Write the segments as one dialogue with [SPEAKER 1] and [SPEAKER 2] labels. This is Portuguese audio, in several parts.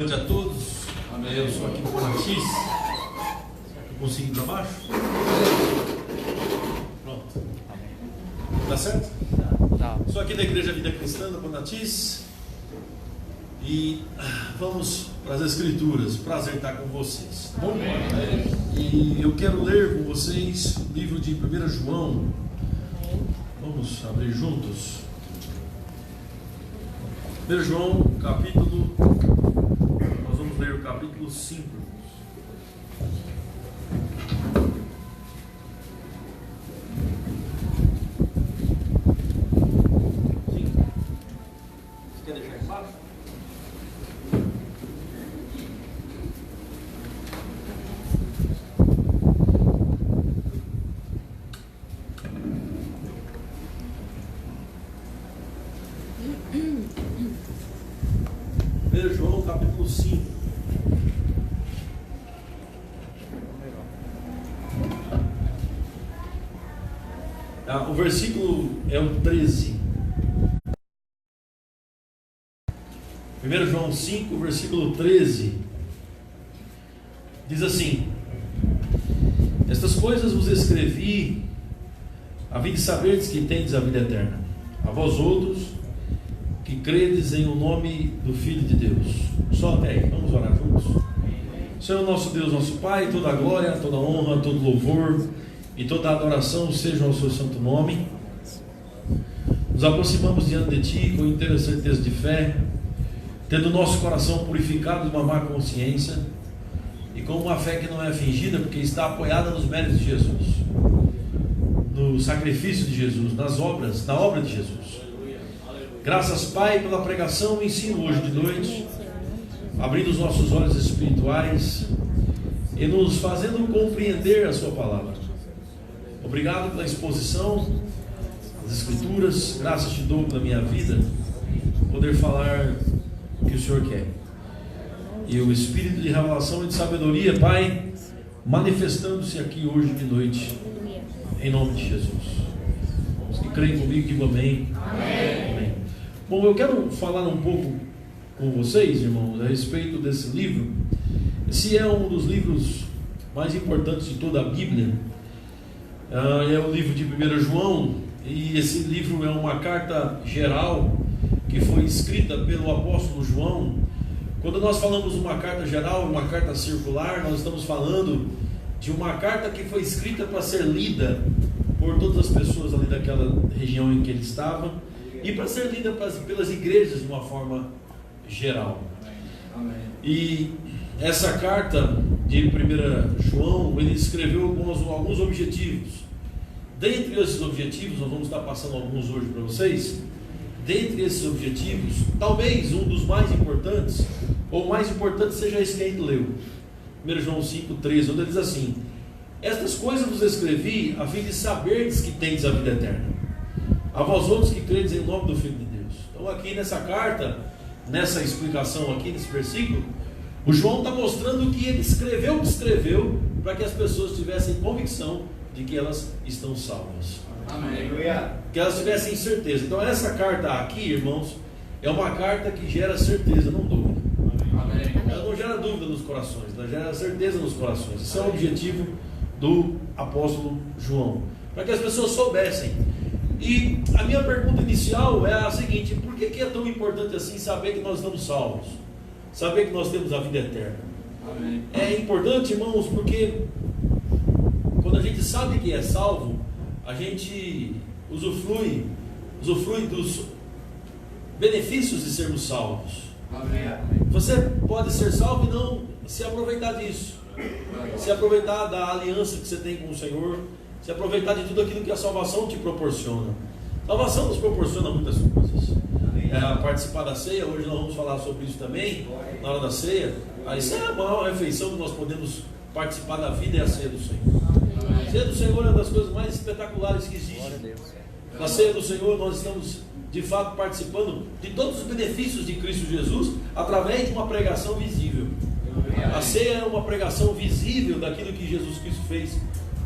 [SPEAKER 1] Boa noite a todos. Amém. Eu sou aqui do Conatis. Eu consigo ir para baixo? Pronto. Tá certo?
[SPEAKER 2] Tá.
[SPEAKER 1] Sou aqui da Igreja Vida Cristã do Conatis. E vamos para as Escrituras. Prazer estar com vocês. Tá bom? E eu quero ler com vocês o livro de 1 João. Vamos abrir juntos. 1 João, capítulo. Nós vamos ler o capítulo 5. Você quer deixar embaixo? João capítulo 5. O versículo é o 13. 1 João 5, versículo 13. Diz assim: Estas coisas vos escrevi a fim de saberdes que tendes a vida eterna, a vós outros que credes em o nome do Filho de Deus. Só até aí, vamos orar juntos. Senhor nosso Deus, nosso Pai, toda a glória, toda a honra, todo louvor e toda a adoração sejam ao seu santo nome. Nos aproximamos diante de Ti com inteira certeza de fé, tendo o nosso coração purificado de uma má consciência e com uma fé que não é fingida, porque está apoiada nos méritos de Jesus, no sacrifício de Jesus, nas obras, na obra de Jesus. Graças, Pai, pela pregação e ensino hoje de noite, abrindo os nossos olhos espirituais e nos fazendo compreender a Sua palavra. Obrigado pela exposição das Escrituras. Graças te dou pela minha vida, poder falar o que o Senhor quer. E o Espírito de revelação e de sabedoria, Pai, manifestando-se aqui hoje de noite, em nome de Jesus. Os que creem comigo, digam amém. Amém. Bom, eu quero falar um pouco com vocês, irmãos, a respeito desse livro. Esse é um dos livros mais importantes de toda a Bíblia. É o livro de 1 João, e esse livro é uma carta geral que foi escrita pelo apóstolo João. Quando nós falamos uma carta geral, uma carta circular, nós estamos falando de uma carta que foi escrita para ser lida por todas as pessoas ali daquela região em que ele estava, e para ser lida pelas igrejas de uma forma geral. Amém. E essa carta de 1 João, ele escreveu alguns objetivos. Dentre esses objetivos, nós vamos estar passando alguns hoje para vocês. Dentre esses objetivos, talvez um dos mais importantes, ou o mais importante seja esse que a gente leu, 1 João 5,13, onde ele diz assim: Estas coisas vos escrevi a fim de saberdes que tendes a vida eterna, a vós outros que credes em nome do Filho de Deus. Então aqui nessa carta, nessa explicação aqui, nesse versículo, o João está mostrando que ele escreveu o que escreveu para que as pessoas tivessem convicção de que elas estão salvas. Amém. Que elas tivessem certeza. Então essa carta aqui, irmãos, é uma carta que gera certeza, não dúvida. Amém. Ela não gera dúvida nos corações, ela gera certeza nos corações. Esse é o objetivo do apóstolo João, para que as pessoas soubessem. E a minha pergunta inicial é a seguinte: por que é tão importante assim saber que nós estamos salvos? Saber que nós temos a vida eterna? Amém. É importante, irmãos, porque quando a gente sabe que é salvo, a gente usufrui dos benefícios de sermos salvos. Amém. Você pode ser salvo e não se aproveitar disso, se aproveitar da aliança que você tem com o Senhor, se aproveitar de tudo aquilo que a salvação te proporciona. A salvação nos proporciona muitas coisas. Participar da ceia, hoje nós vamos falar sobre isso também, na hora da ceia. Isso é a maior refeição que nós podemos participar da vida, é a ceia do Senhor. A ceia do Senhor é uma das coisas mais espetaculares que existe. Na ceia do Senhor nós estamos de fato participando de todos os benefícios de Cristo Jesus através de uma pregação visível. A ceia é uma pregação visível daquilo que Jesus Cristo fez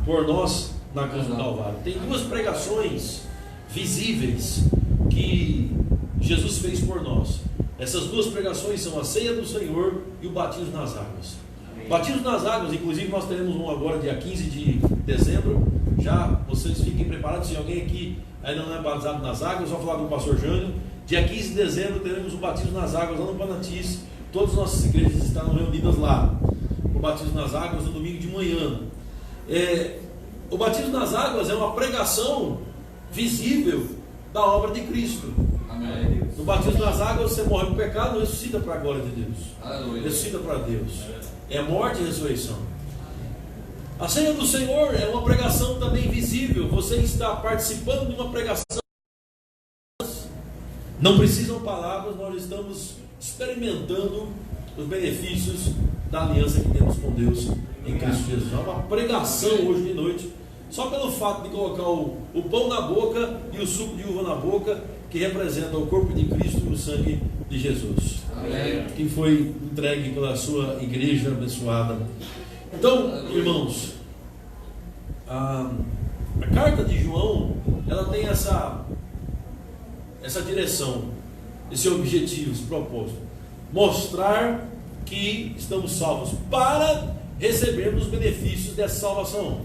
[SPEAKER 1] por nós na cruz do Calvário. Tem duas pregações visíveis que Jesus fez por nós. Essas duas pregações são a ceia do Senhor e o batismo nas águas. Batismo nas águas, inclusive nós teremos um agora dia 15 de dezembro. Já vocês fiquem preparados, se alguém aqui ainda não é batizado nas águas, vou falar com o pastor Jânio. Dia 15 de dezembro teremos o batismo nas águas lá no Panatis. Todas as nossas igrejas estarão reunidas lá. O batismo nas águas no domingo de manhã. O batismo nas águas é uma pregação visível da obra de Cristo.
[SPEAKER 2] Amém.
[SPEAKER 1] No batismo nas águas você morre com o pecado, ressuscita para a glória de Deus.
[SPEAKER 2] Aleluia.
[SPEAKER 1] Ressuscita para Deus. É morte e ressurreição. A ceia do Senhor é uma pregação também visível. Você está participando de uma pregação. Não precisam palavras, nós estamos experimentando os benefícios da aliança que temos com Deus em Cristo Jesus. É uma pregação hoje de noite, só pelo fato de colocar o pão na boca e o suco de uva na boca, que representa o corpo de Cristo e o sangue de Jesus.
[SPEAKER 2] Amém.
[SPEAKER 1] Que foi entregue pela sua igreja abençoada. Então, irmãos, a carta de João, ela tem essa direção, esse objetivo, esse propósito: mostrar que estamos salvos para recebermos os benefícios dessa salvação.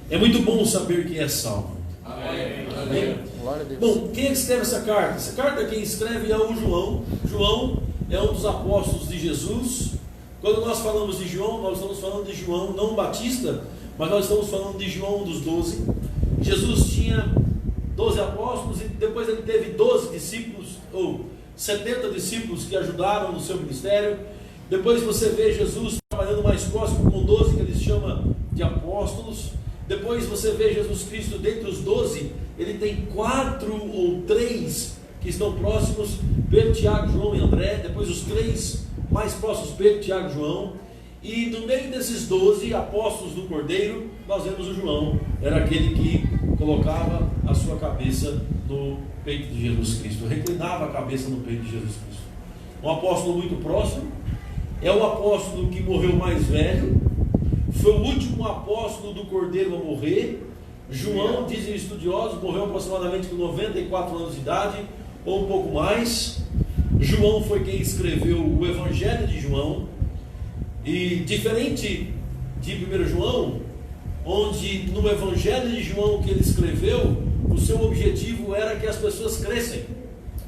[SPEAKER 1] É muito bom saber que é salvo.
[SPEAKER 2] Amém.
[SPEAKER 1] Amém. Bom, quem é que escreve essa carta? Essa carta quem escreve é o João. João é um dos apóstolos de Jesus. Quando nós falamos de João, nós estamos falando de João, não Batista, mas nós estamos falando de João dos 12. Jesus tinha 12 apóstolos e depois ele teve 12 discípulos, ou 70 discípulos que ajudaram no seu ministério. Depois você vê Jesus trabalhando mais próximo com 12, que ele chama de apóstolos. Depois você vê Jesus Cristo dentre os 12, ele tem 4 ou 3 que estão próximos: Pedro, Tiago, João e André. Depois os 3 mais próximos, Pedro, Tiago e João. E no meio desses 12 apóstolos do Cordeiro, nós vemos o João. Era aquele que colocava a sua cabeça no peito de Jesus Cristo, reclinava a cabeça no peito de Jesus Cristo. Um apóstolo muito próximo. É o apóstolo que morreu mais velho. Foi o último apóstolo do Cordeiro a morrer. João, dizem estudiosos, morreu aproximadamente com 94 anos de idade, ou um pouco mais. João foi quem escreveu o Evangelho de João. E diferente de 1 João, onde no Evangelho de João que ele escreveu, o seu objetivo era que as pessoas crescem.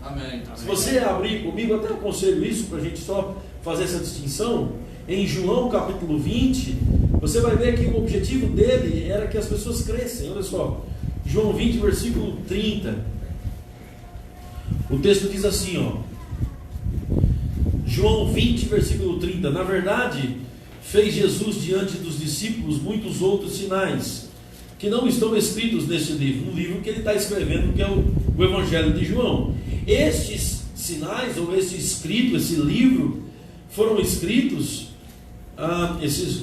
[SPEAKER 2] Amém.
[SPEAKER 1] Se você abrir comigo, até aconselho isso para a gente só fazer essa distinção. Em João capítulo 20, você vai ver que o objetivo dele era que as pessoas crescem. Olha só, João 20, versículo 30. O texto diz assim, ó. João 20, versículo 30. Na verdade, fez Jesus diante dos discípulos muitos outros sinais, que não estão escritos neste livro, no livro que ele está escrevendo, que é o Evangelho de João. Estes sinais, ou esse escrito, esse livro, foram escritos,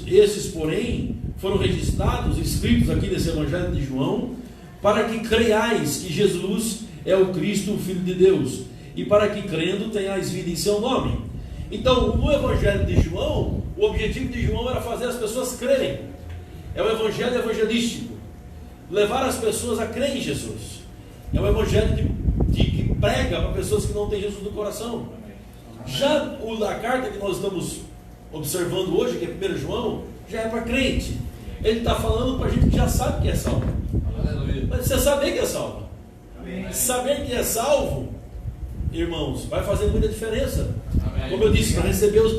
[SPEAKER 1] esses porém, foram registrados, escritos aqui nesse Evangelho de João, para que creiais que Jesus é o Cristo, o Filho de Deus, e para que crendo tenhais vida em seu nome. Então, no Evangelho de João, o objetivo de João era fazer as pessoas crerem. É o Evangelho evangelístico, levar as pessoas a crer em Jesus. É o Evangelho que prega para pessoas que não têm Jesus no coração. Já a carta que nós estamos observando hoje, que é 1 João, já é para crente. Ele está falando para a gente que já sabe que é salvo. Mas você saber que é salvo. Saber que é salvo, irmãos, vai fazer muita diferença. Amém. Como eu disse, para receber os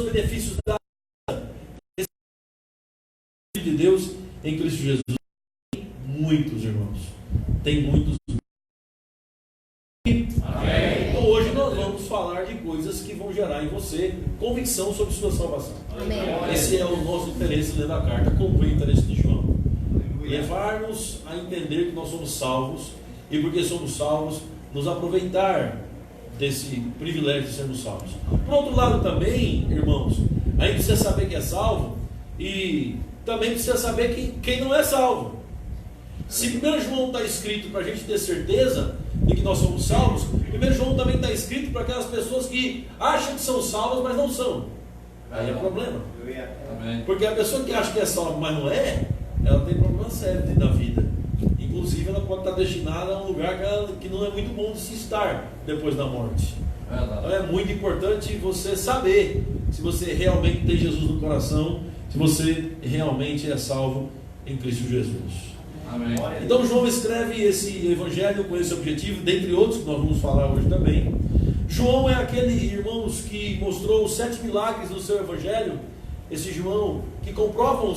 [SPEAKER 1] benefícios da de Deus em Cristo Jesus. Tem muitos, irmãos. Tem muitos. Amém. Então hoje nós vamos falar de coisas que vão gerar em você convicção sobre sua salvação. Amém. Esse é o nosso interesse dentro da carta, cumprir o interesse de João. Levar-nos a entender que nós somos salvos, e porque somos salvos, nos aproveitar desse privilégio de sermos salvos. Por outro lado também, irmãos, a gente precisa saber que é salvo, e também precisa saber quem não é salvo. Se 1 João está escrito para a gente ter certeza de que nós somos salvos, 1 João também está escrito para aquelas pessoas que acham que são salvas, mas não são. Aí é problema. Porque a pessoa que acha que é salva, mas não é, ela tem problema sério na vida. Inclusive inclusive ela pode estar destinada a um lugar que não é muito bom de se estar depois da morte. Então é muito importante você saber se você realmente tem Jesus no coração, se você realmente é salvo em Cristo Jesus.
[SPEAKER 2] Amém.
[SPEAKER 1] Então João escreve esse evangelho com esse objetivo, dentre outros que nós vamos falar hoje também. João é aquele, irmãos, que mostrou os 7 milagres no seu evangelho. Esse João que comprovam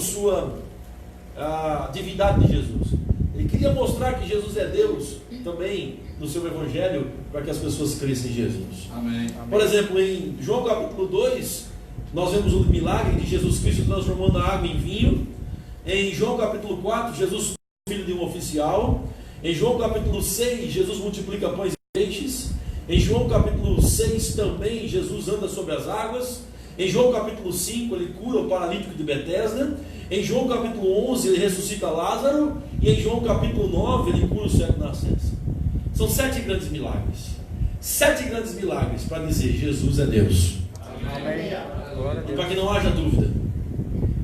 [SPEAKER 1] a divindade de Jesus. Ele queria mostrar que Jesus é Deus também no seu evangelho, para que as pessoas cresçam em Jesus.
[SPEAKER 2] Amém.
[SPEAKER 1] Por exemplo, em João capítulo 2, nós vemos o milagre de Jesus Cristo transformando a água em vinho. Em João capítulo 4, Jesus filho de um oficial. Em João capítulo 6, Jesus multiplica pães e peixes. Em João capítulo 6 também, Jesus anda sobre as águas. Em João capítulo 5, ele cura o paralítico de Betesda. Em João capítulo 11, ele ressuscita Lázaro. E em João capítulo 9, ele cura o cego de nascença. São 7 grandes milagres. 7 grandes milagres para dizer: Jesus é Deus.
[SPEAKER 2] Amém.
[SPEAKER 1] E para que não haja dúvida,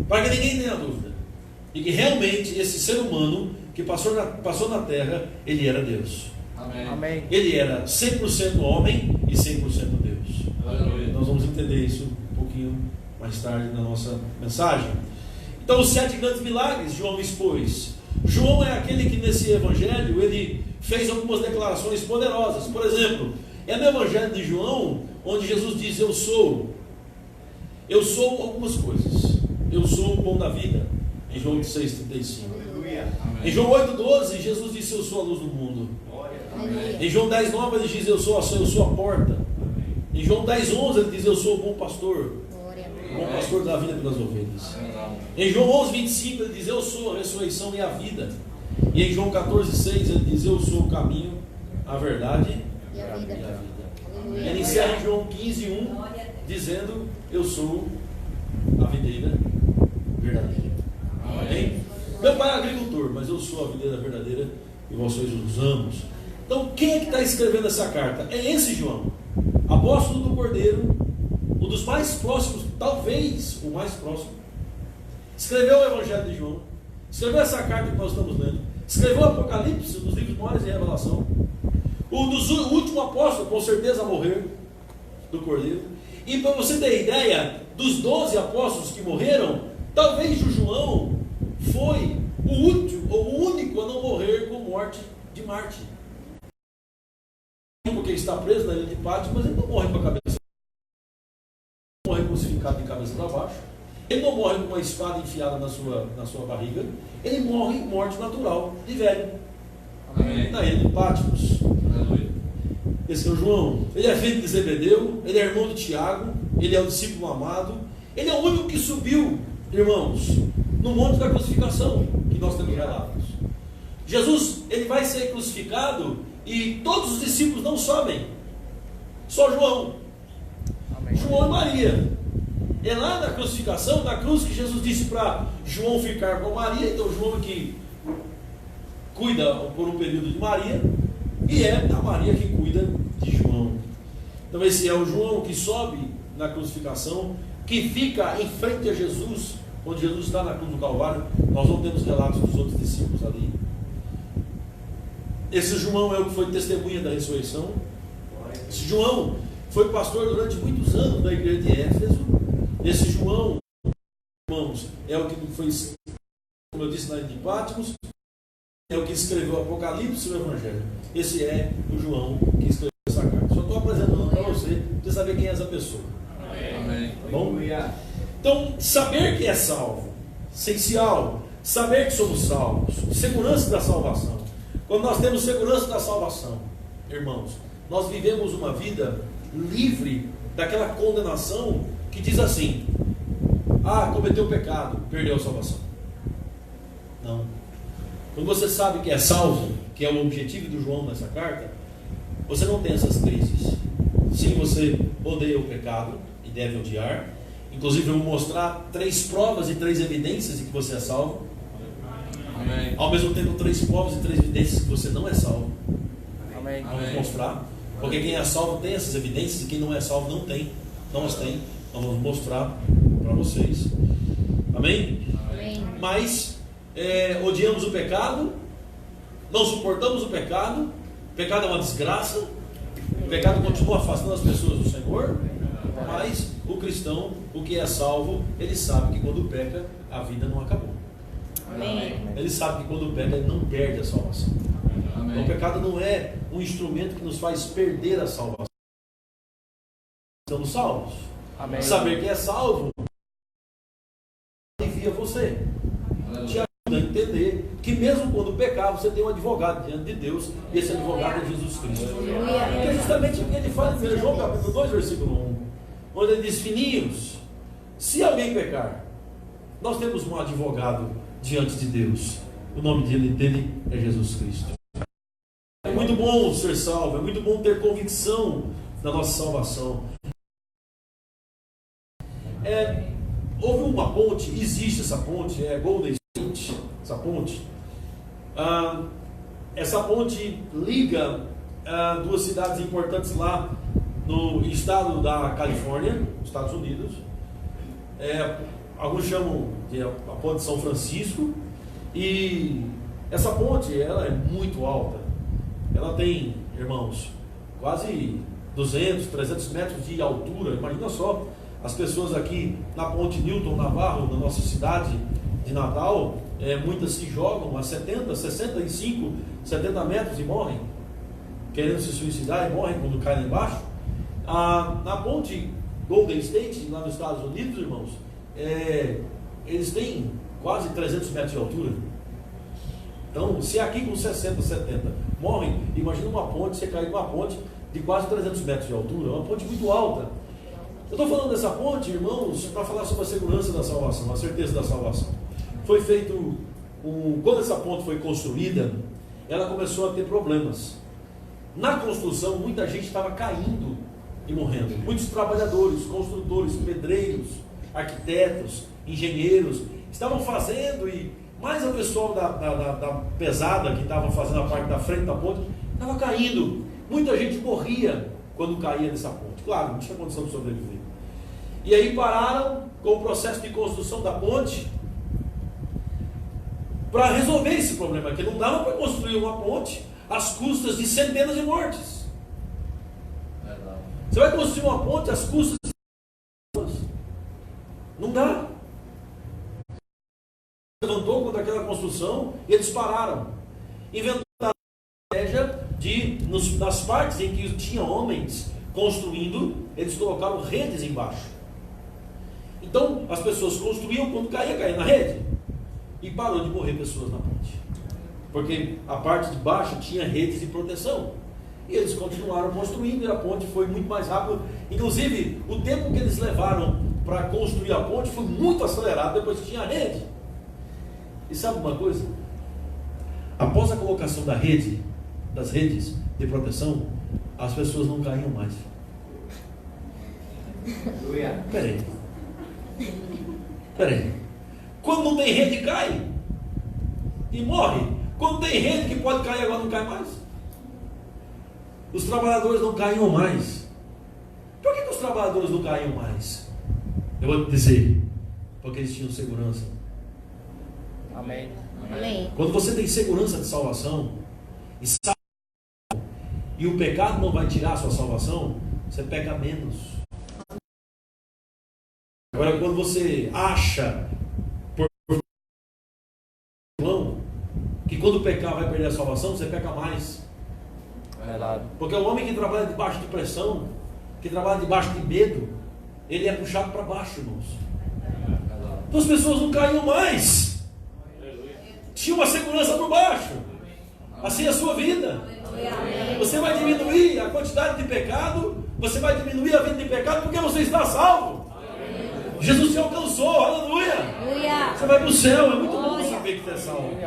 [SPEAKER 1] para que ninguém tenha dúvida, e que realmente esse ser humano que passou na terra, ele era Deus.
[SPEAKER 2] Amém.
[SPEAKER 1] Ele era 100% homem e 100% Deus.
[SPEAKER 2] Aleluia.
[SPEAKER 1] Nós vamos entender isso um pouquinho mais tarde na nossa mensagem. Então, os 7 grandes milagres João expôs. João é aquele que nesse evangelho ele fez algumas declarações poderosas. Por exemplo, é no evangelho de João onde Jesus diz: eu sou algumas coisas. Eu sou o pão da vida, em João 6,35. Em João 8,12, Jesus disse: eu sou a luz do mundo. Em João 10,9 ele diz: eu sou a porta. Em João 10,11 ele diz: eu sou o bom pastor. O bom pastor da vida pelas ovelhas. Em João 11,25 ele diz: eu sou a ressurreição e a vida. E em João 14,6 ele diz: eu sou o caminho, a verdade e a vida. Ele encerra em João 15,1 dizendo: eu sou a videira verdadeira. Amém? Meu pai é agricultor, mas eu sou a videira verdadeira e vocês os amos. Então, quem é que está escrevendo essa carta? É esse João, apóstolo do Cordeiro, um dos mais próximos, talvez o mais próximo. Escreveu o Evangelho de João, escreveu essa carta que nós estamos lendo, escreveu o Apocalipse, um dos livros maiores de Revelação. O último apóstolo, com certeza, a morrer, do Cordeiro. E para você ter ideia, dos 12 apóstolos que morreram, talvez o João foi o último, ou o único a não morrer com morte de mártir. Porque ele está preso na ilha de Patmos, mas ele não morre com a cabeça. Ele não morre crucificado de cabeça para baixo. Ele não morre com uma espada enfiada na sua barriga. Ele morre morte natural, de velho.
[SPEAKER 2] Amém.
[SPEAKER 1] Na ilha de Patmos.
[SPEAKER 2] Aleluia.
[SPEAKER 1] Esse é o João. Ele é filho de Zebedeu, ele é irmão de Tiago, ele é o discípulo amado. Ele é o único que subiu, irmãos, no monte da crucificação, que nós temos relatos. Jesus, ele vai ser crucificado e todos os discípulos não sobem, só João. Amém. João e Maria. É lá na crucificação, na cruz, que Jesus disse para João ficar com Maria. Então João que cuida por um período de Maria, e é a Maria que cuida de João. Então esse é o João que sobe na crucificação, que fica em frente a Jesus, onde Jesus está na cruz do Calvário. Nós não temos relatos dos outros discípulos ali. Esse João é o que foi testemunha da ressurreição. Esse João foi pastor durante muitos anos da igreja de Éfeso. Esse João, irmãos, é o que foi, como eu disse, na ilha de Patmos, é o que escreveu o Apocalipse e o Evangelho. Esse é o João que escreveu essa carta. Só estou apresentando para você saber quem é essa pessoa.
[SPEAKER 2] Amém.
[SPEAKER 1] Tá bom? Então, saber que é salvo, essencial. Saber que somos salvos, segurança da salvação. Quando nós temos segurança da salvação, irmãos, nós vivemos uma vida livre daquela condenação que diz assim: cometeu pecado, perdeu a salvação. Não. Quando você sabe que é salvo, que é o objetivo do João nessa carta, você não tem essas crises. Sim, você odeia o pecado e deve odiar. Inclusive eu vou mostrar 3 provas e 3 evidências de que você é salvo.
[SPEAKER 2] Amém.
[SPEAKER 1] Ao mesmo tempo 3 provas e 3 evidências que você não é salvo.
[SPEAKER 3] Amém.
[SPEAKER 1] Vamos mostrar. Porque quem é salvo tem essas evidências e quem não é salvo não tem. Não as tem. Nós vamos mostrar para vocês. Amém?
[SPEAKER 3] Amém.
[SPEAKER 1] Mas odiamos o pecado não suportamos o pecado é uma desgraça, o pecado continua afastando as pessoas do Senhor, mas o cristão, o que é salvo, ele sabe que quando peca, a vida não acabou.
[SPEAKER 3] Amém.
[SPEAKER 1] Ele sabe que quando peca, ele não perde a salvação.
[SPEAKER 2] Amém.
[SPEAKER 1] Então, o pecado não é um instrumento que nos faz perder a salvação. Estamos salvos.
[SPEAKER 2] Amém.
[SPEAKER 1] Saber que é salvo alivia você, te ajuda a entender que mesmo quando pecar, você tem um advogado diante de Deus, e esse advogado é Jesus Cristo. Que é justamente o que ele fala em João capítulo 2, versículo 1, onde ele diz: filhinhos, se alguém pecar, nós temos um advogado diante de Deus, o nome dele é Jesus Cristo. É muito bom ser salvo, é muito bom ter convicção da nossa salvação. Houve uma ponte, existe essa ponte, é Golden State, essa ponte. Essa ponte liga duas cidades importantes lá no estado da Califórnia, Estados Unidos. Alguns chamam de a ponte de São Francisco. E essa ponte, ela é muito alta. Ela tem, irmãos, quase 200, 300 metros de altura. Imagina só, as pessoas aqui na ponte Newton Navarro, na nossa cidade de Natal, muitas se jogam a 70, 65, 70 metros e morrem, querendo se suicidar, e morrem quando caem lá embaixo. Na ponte Golden State, lá nos Estados Unidos, irmãos, eles têm quase 300 metros de altura. Então, se aqui com 60, 70 morrem, imagina uma ponte, você cair numa ponte de quase 300 metros de altura, uma ponte muito alta. Eu estou falando dessa ponte, irmãos, para falar sobre a segurança da salvação, a certeza da salvação. Foi feito, quando essa ponte foi construída, ela começou a ter problemas. Na construção, muita gente estava caindo e morrendo. Muitos trabalhadores, construtores, pedreiros, arquitetos, engenheiros, estavam fazendo, e mais o pessoal da pesada, que estava fazendo a parte da frente da ponte, estava caindo. Muita gente morria quando caía nessa ponte. Claro, não tinha condição de sobreviver. E aí pararam com o processo de construção da ponte para resolver esse problema, que não dava para construir uma ponte às custas de centenas de mortes. Você vai construir uma ponte às custas de pessoas? Não dá. Levantou contra aquela construção e eles pararam. Inventaram a estratégia de, nas partes em que tinha homens construindo, eles colocaram redes embaixo. Então as pessoas construíam, quando caía na rede, e parou de morrer pessoas na ponte, porque a parte de baixo tinha redes de proteção. E eles continuaram construindo, e a ponte foi muito mais rápida. Inclusive, o tempo que eles levaram para construir a ponte foi muito acelerado depois que tinha a rede. E sabe uma coisa? Após a colocação das redes de proteção, as pessoas não caíam mais. Peraí. Quando não tem rede, cai e morre. Quando tem rede que pode cair, agora não cai mais. Os trabalhadores não caíam mais. Por que os trabalhadores não caíam mais? Eu vou te dizer, porque eles tinham segurança.
[SPEAKER 2] Amém.
[SPEAKER 3] Amém.
[SPEAKER 1] Quando você tem segurança de salvação e sabe, e o pecado não vai tirar a sua salvação, você peca menos. Agora, quando você acha que quando pecar vai perder a salvação, você peca mais. Porque o homem que trabalha debaixo de pressão, que trabalha debaixo de medo, ele é puxado para baixo, irmãos. Então as pessoas não caíam mais. Tinha uma segurança por baixo. Assim é a sua vida. Você vai diminuir a quantidade de pecado, você vai diminuir a vida de pecado, porque você está salvo. Jesus te alcançou, aleluia. Você vai para o céu, é muito bom saber que você é salvo.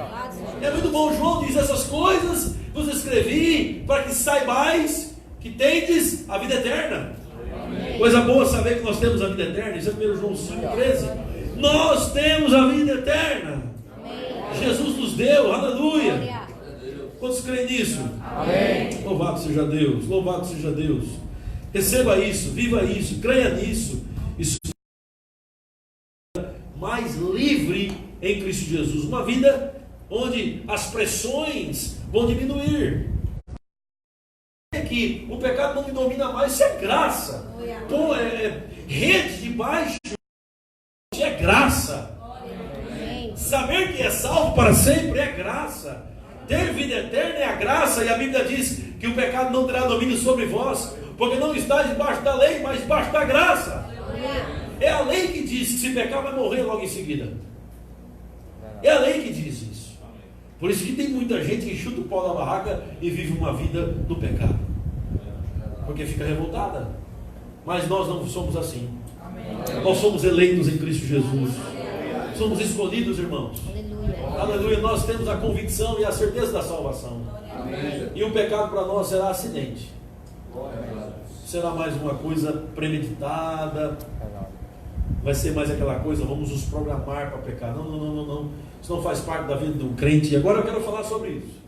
[SPEAKER 1] É muito bom. João diz: essas coisas vos escrevi para que saibais que tendes a vida eterna. Amém. Coisa boa saber que nós temos a vida eterna. Isso é 1 João 5,13. Nós temos a vida eterna. Amém. Jesus nos deu, aleluia. Quantos creem nisso? Amém. Louvado seja Deus, louvado seja Deus. Receba isso, viva isso, creia nisso. Isso mais livre em Cristo Jesus. Uma vida onde as pressões vão diminuir. Que o pecado não me domina mais, isso é graça. Pô, rede debaixo é graça. Saber que é salvo para sempre é graça. Ter vida eterna é a graça. E a Bíblia diz que o pecado não terá domínio sobre vós, porque não está debaixo da lei, mas debaixo da graça. É a lei que diz que se pecar vai morrer logo em seguida. É a lei que diz isso. Por isso que tem muita gente que chuta o pau da barraca e vive uma vida do pecado, porque fica revoltada. Mas nós não somos assim. Nós somos eleitos em Cristo Jesus. Somos escolhidos, irmãos. Aleluia. Nós temos a convicção e a certeza da salvação. E o pecado para nós será acidente. Será mais uma coisa premeditada. Vai ser mais aquela coisa, vamos nos programar para pecar. Não. Isso não faz parte da vida do crente. E agora eu quero falar sobre isso.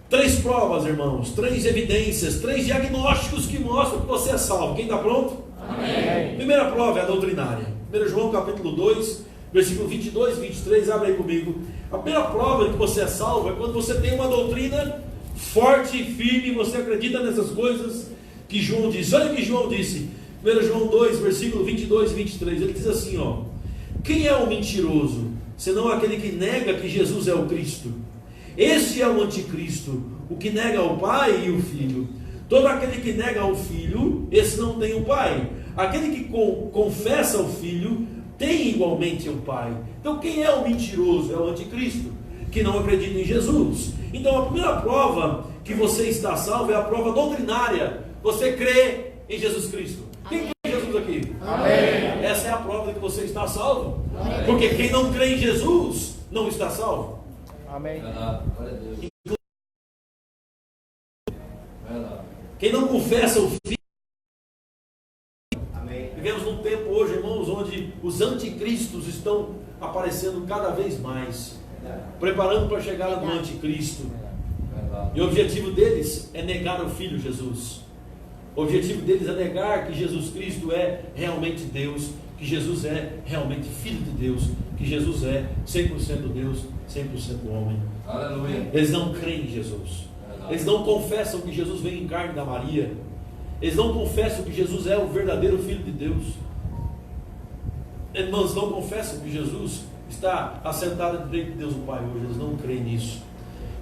[SPEAKER 1] 3 provas, irmãos, 3 evidências, 3 diagnósticos que mostram que você é salvo. Quem está pronto?
[SPEAKER 2] Amém.
[SPEAKER 1] Primeira prova é a doutrinária. 1 João capítulo 2, versículo 22 e 23, abre aí comigo. A primeira prova de que você é salvo é quando você tem uma doutrina forte e firme, você acredita nessas coisas que João disse. Olha o que João disse, 1 João 2, versículo 22 e 23, ele diz assim, ó: quem é o mentiroso, senão aquele que nega que Jesus é o Cristo? Este é o anticristo, o que nega o Pai e o Filho. Todo aquele que nega o Filho, esse não tem o Pai. Aquele que confessa o Filho, tem igualmente o Pai. Então quem é o mentiroso? É o anticristo, que não acredita em Jesus. Então a primeira prova que você está salvo é a prova doutrinária. Você crê em Jesus Cristo. Quem crê em Jesus aqui?
[SPEAKER 2] Amém.
[SPEAKER 1] Essa é a prova de que você está salvo. Porque quem não crê em Jesus não está salvo.
[SPEAKER 2] Amém.
[SPEAKER 1] Quem não confessa o Filho. Amém. Vivemos num tempo hoje, irmãos, onde os anticristos estão aparecendo cada vez mais, preparando para a chegada do anticristo. E o objetivo deles é negar o Filho Jesus. O objetivo deles é negar que Jesus Cristo é realmente Deus, que Jesus é realmente Filho de Deus, que Jesus é 100% Deus, 100% homem.
[SPEAKER 2] Aleluia.
[SPEAKER 1] Eles não creem em Jesus. Eles não confessam que Jesus veio em carne da Maria. Eles não confessam que Jesus é o verdadeiro Filho de Deus. Eles não confessam que Jesus está assentado à direita de Deus o Pai hoje. Eles não creem nisso.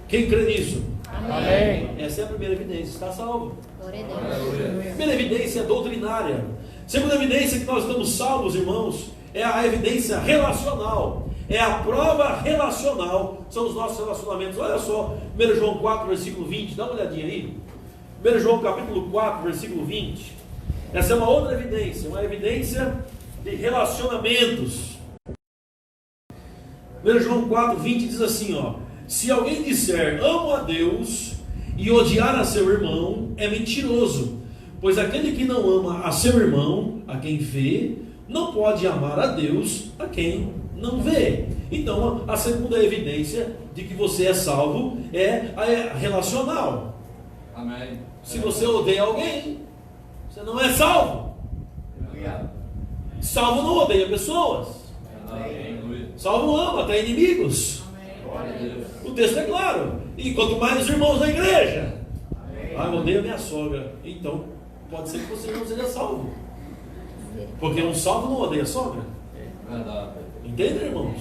[SPEAKER 1] Quem crê nisso?
[SPEAKER 2] Amém.
[SPEAKER 1] Essa é a primeira evidência, está salvo.
[SPEAKER 3] Glória a Deus.
[SPEAKER 1] Primeira evidência é doutrinária. Segunda evidência que nós estamos salvos, irmãos, é a evidência relacional. É a prova relacional, são os nossos relacionamentos. Olha só, 1 João 4, versículo 20, dá uma olhadinha aí. 1 João capítulo 4, versículo 20. Essa é uma outra evidência, uma evidência de relacionamentos. 1 João 4, 20 diz assim, ó: se alguém disser amo a Deus e odiar a seu irmão, é mentiroso, pois aquele que não ama a seu irmão, a quem vê, não pode amar a Deus, a quem não vê. Então a segunda evidência de que você é salvo é a relacional.
[SPEAKER 2] Amém.
[SPEAKER 1] Se você odeia alguém, você não é salvo. Salvo não odeia pessoas. Salvo ama até inimigos. O texto é claro. E quanto mais os irmãos da igreja. Eu odeio a minha sogra. Então pode ser que você não seja salvo, porque um salvo não odeia a sogra. Entendem, irmãos?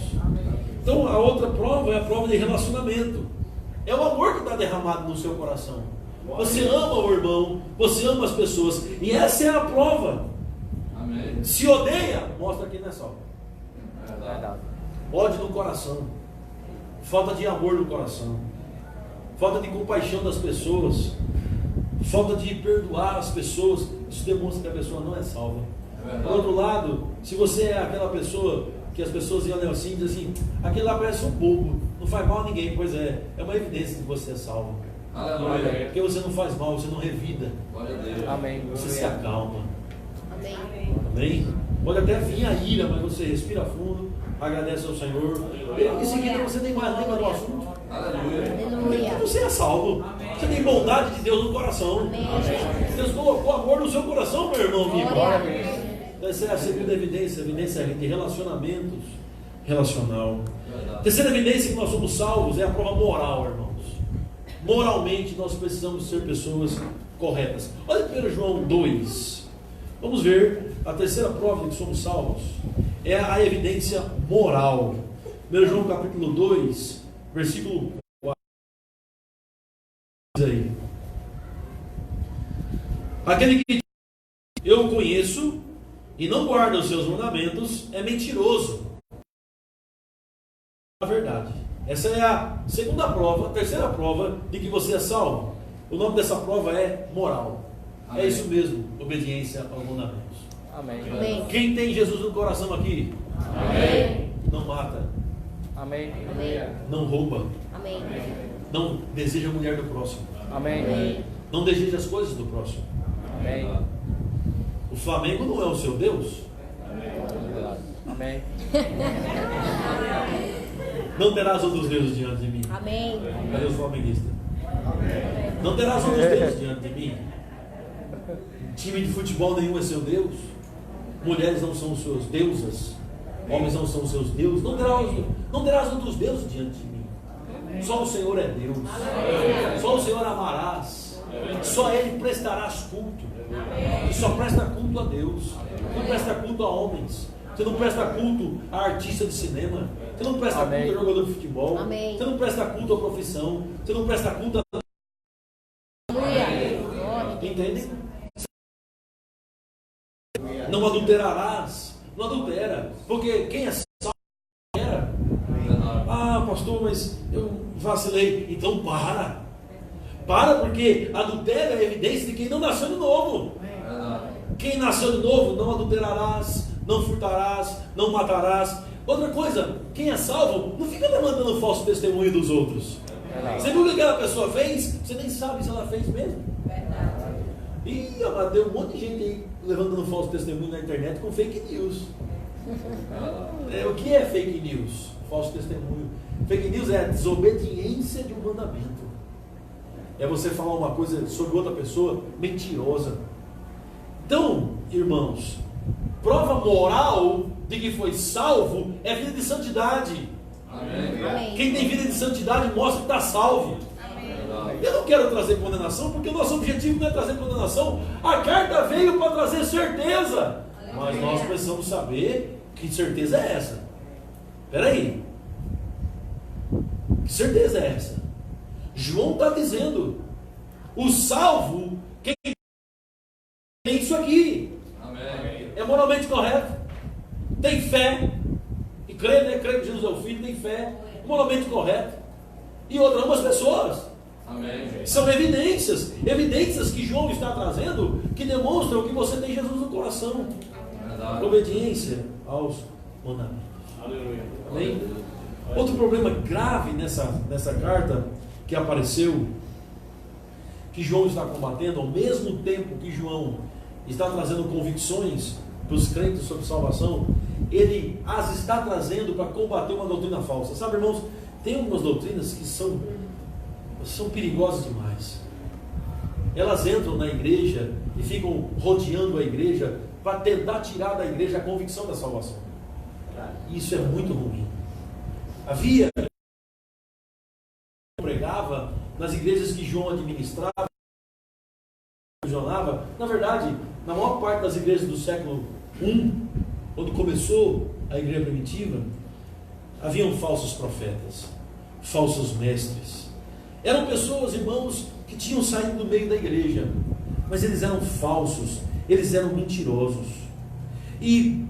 [SPEAKER 1] Então a outra prova é a prova de relacionamento. É o amor que está derramado no seu coração. Você ama o irmão, você ama as pessoas, e essa é a prova.
[SPEAKER 2] Amém.
[SPEAKER 1] Se odeia, mostra que não é salvo. Ódio no coração, falta de amor no coração, falta de compaixão das pessoas, falta de perdoar as pessoas. Isso demonstra que a pessoa não é salva. Por outro lado, se você é aquela pessoa que as pessoas olham assim e dizem assim, aquele lá parece um bobo, não faz mal a ninguém, pois é uma evidência de que você é salvo.
[SPEAKER 2] Aleluia.
[SPEAKER 1] Porque você não faz mal, você não revida.
[SPEAKER 2] Glória a Deus.
[SPEAKER 3] Amém.
[SPEAKER 1] Você se acalma.
[SPEAKER 3] Amém.
[SPEAKER 1] Amém? Pode até vir a ira, mas você respira fundo, agradece ao Senhor. Em seguida você nem mais lembra do assunto.
[SPEAKER 2] Aleluia.
[SPEAKER 3] Aleluia.
[SPEAKER 1] Você é salvo. Você tem bondade de Deus no coração.
[SPEAKER 3] Amém.
[SPEAKER 1] Deus colocou amor no seu coração, meu irmão amigo.
[SPEAKER 3] Glória a Deus.
[SPEAKER 1] Essa é a segunda evidência, evidência de relacionamentos. relacional. A terceira evidência que nós somos salvos é a prova moral, irmãos. Moralmente nós precisamos ser pessoas corretas. Olha 1 João 2. Vamos ver a terceira prova de que somos salvos. É a evidência moral. 1 João capítulo 2, versículo 4. Diz aí: aquele que eu o conheço e não guarda os seus mandamentos é mentiroso. A verdade. Essa é a segunda prova, a terceira prova de que você é salvo. O nome dessa prova é moral. Amém. É isso mesmo, obediência aos mandamentos.
[SPEAKER 4] Amém.
[SPEAKER 3] Amém.
[SPEAKER 1] Quem tem Jesus no coração aqui?
[SPEAKER 3] Amém.
[SPEAKER 1] Não mata.
[SPEAKER 4] Amém.
[SPEAKER 3] Amém.
[SPEAKER 1] Não rouba.
[SPEAKER 3] Amém.
[SPEAKER 1] Não deseja a mulher do próximo.
[SPEAKER 4] Amém.
[SPEAKER 1] Não deseja as coisas do próximo.
[SPEAKER 4] Amém.
[SPEAKER 1] O Flamengo não é o seu Deus.
[SPEAKER 4] Amém.
[SPEAKER 1] Não terás outros deuses diante de mim.
[SPEAKER 3] Amém.
[SPEAKER 1] Cadê os flamenguistas? Não terás outros deuses diante de mim. Time de futebol nenhum é seu Deus. Mulheres não são suas deusas. Homens não são seus deuses. Não terás outros deuses diante de mim. Só o Senhor é Deus. Só o Senhor amarás. Só Ele prestarás culto. E só presta culto a Deus. Não presta culto a homens. Você não presta culto a artista de cinema. Você não presta culto a jogador de futebol.
[SPEAKER 3] Amém.
[SPEAKER 1] Você não presta culto à profissão. Você não presta culto a... Entendem? Não adulterarás. Não adultera. Porque quem é salvo era. Ah, pastor, mas eu vacilei. Então para. Para, porque adultério é evidência de quem não nasceu de novo. Quem nasceu de novo, não adulterarás, não furtarás, não matarás. Outra coisa, quem é salvo, não fica levantando falso testemunho dos outros. Você viu o que aquela pessoa fez? Você nem sabe se ela fez mesmo. Ih, mas tem um monte de gente aí levantando falso testemunho na internet com fake news. O que é fake news? Falso testemunho. Fake news é a desobediência de um mandamento. É você falar uma coisa sobre outra pessoa mentirosa. Então, irmãos, prova moral de que foi salvo é vida de santidade.
[SPEAKER 2] Amém.
[SPEAKER 1] Quem tem vida de santidade mostra que está salvo.
[SPEAKER 2] Amém.
[SPEAKER 1] Eu não quero trazer condenação, porque o nosso objetivo não é trazer condenação. A carta veio para trazer certeza. Mas nós precisamos saber que certeza é essa. Espera aí. Que certeza é essa? João está dizendo: o salvo, quem tem isso aqui,
[SPEAKER 2] Amém.
[SPEAKER 1] é moralmente correto, tem fé, e crê, né? Crê que Jesus é o Filho, tem fé, moralmente correto, e outra, umas pessoas.
[SPEAKER 2] Amém.
[SPEAKER 1] São evidências que João está trazendo, que demonstram que você tem Jesus no coração.
[SPEAKER 2] Verdade.
[SPEAKER 1] Obediência aos mandamentos.
[SPEAKER 2] Aleluia.
[SPEAKER 1] Amém? Outro problema grave nessa carta que apareceu, que João está combatendo, ao mesmo tempo que João está trazendo convicções para os crentes sobre salvação, ele as está trazendo para combater uma doutrina falsa. Sabe, irmãos, tem algumas doutrinas que são perigosas demais. Elas entram na igreja e ficam rodeando a igreja para tentar tirar da igreja a convicção da salvação. Isso é muito ruim. Havia pregava nas igrejas que João administrava, na verdade, na maior parte das igrejas do século I, quando começou a igreja primitiva, haviam falsos profetas, falsos mestres. Eram pessoas, irmãos, que tinham saído do meio da igreja, mas eles eram falsos, eles eram mentirosos. E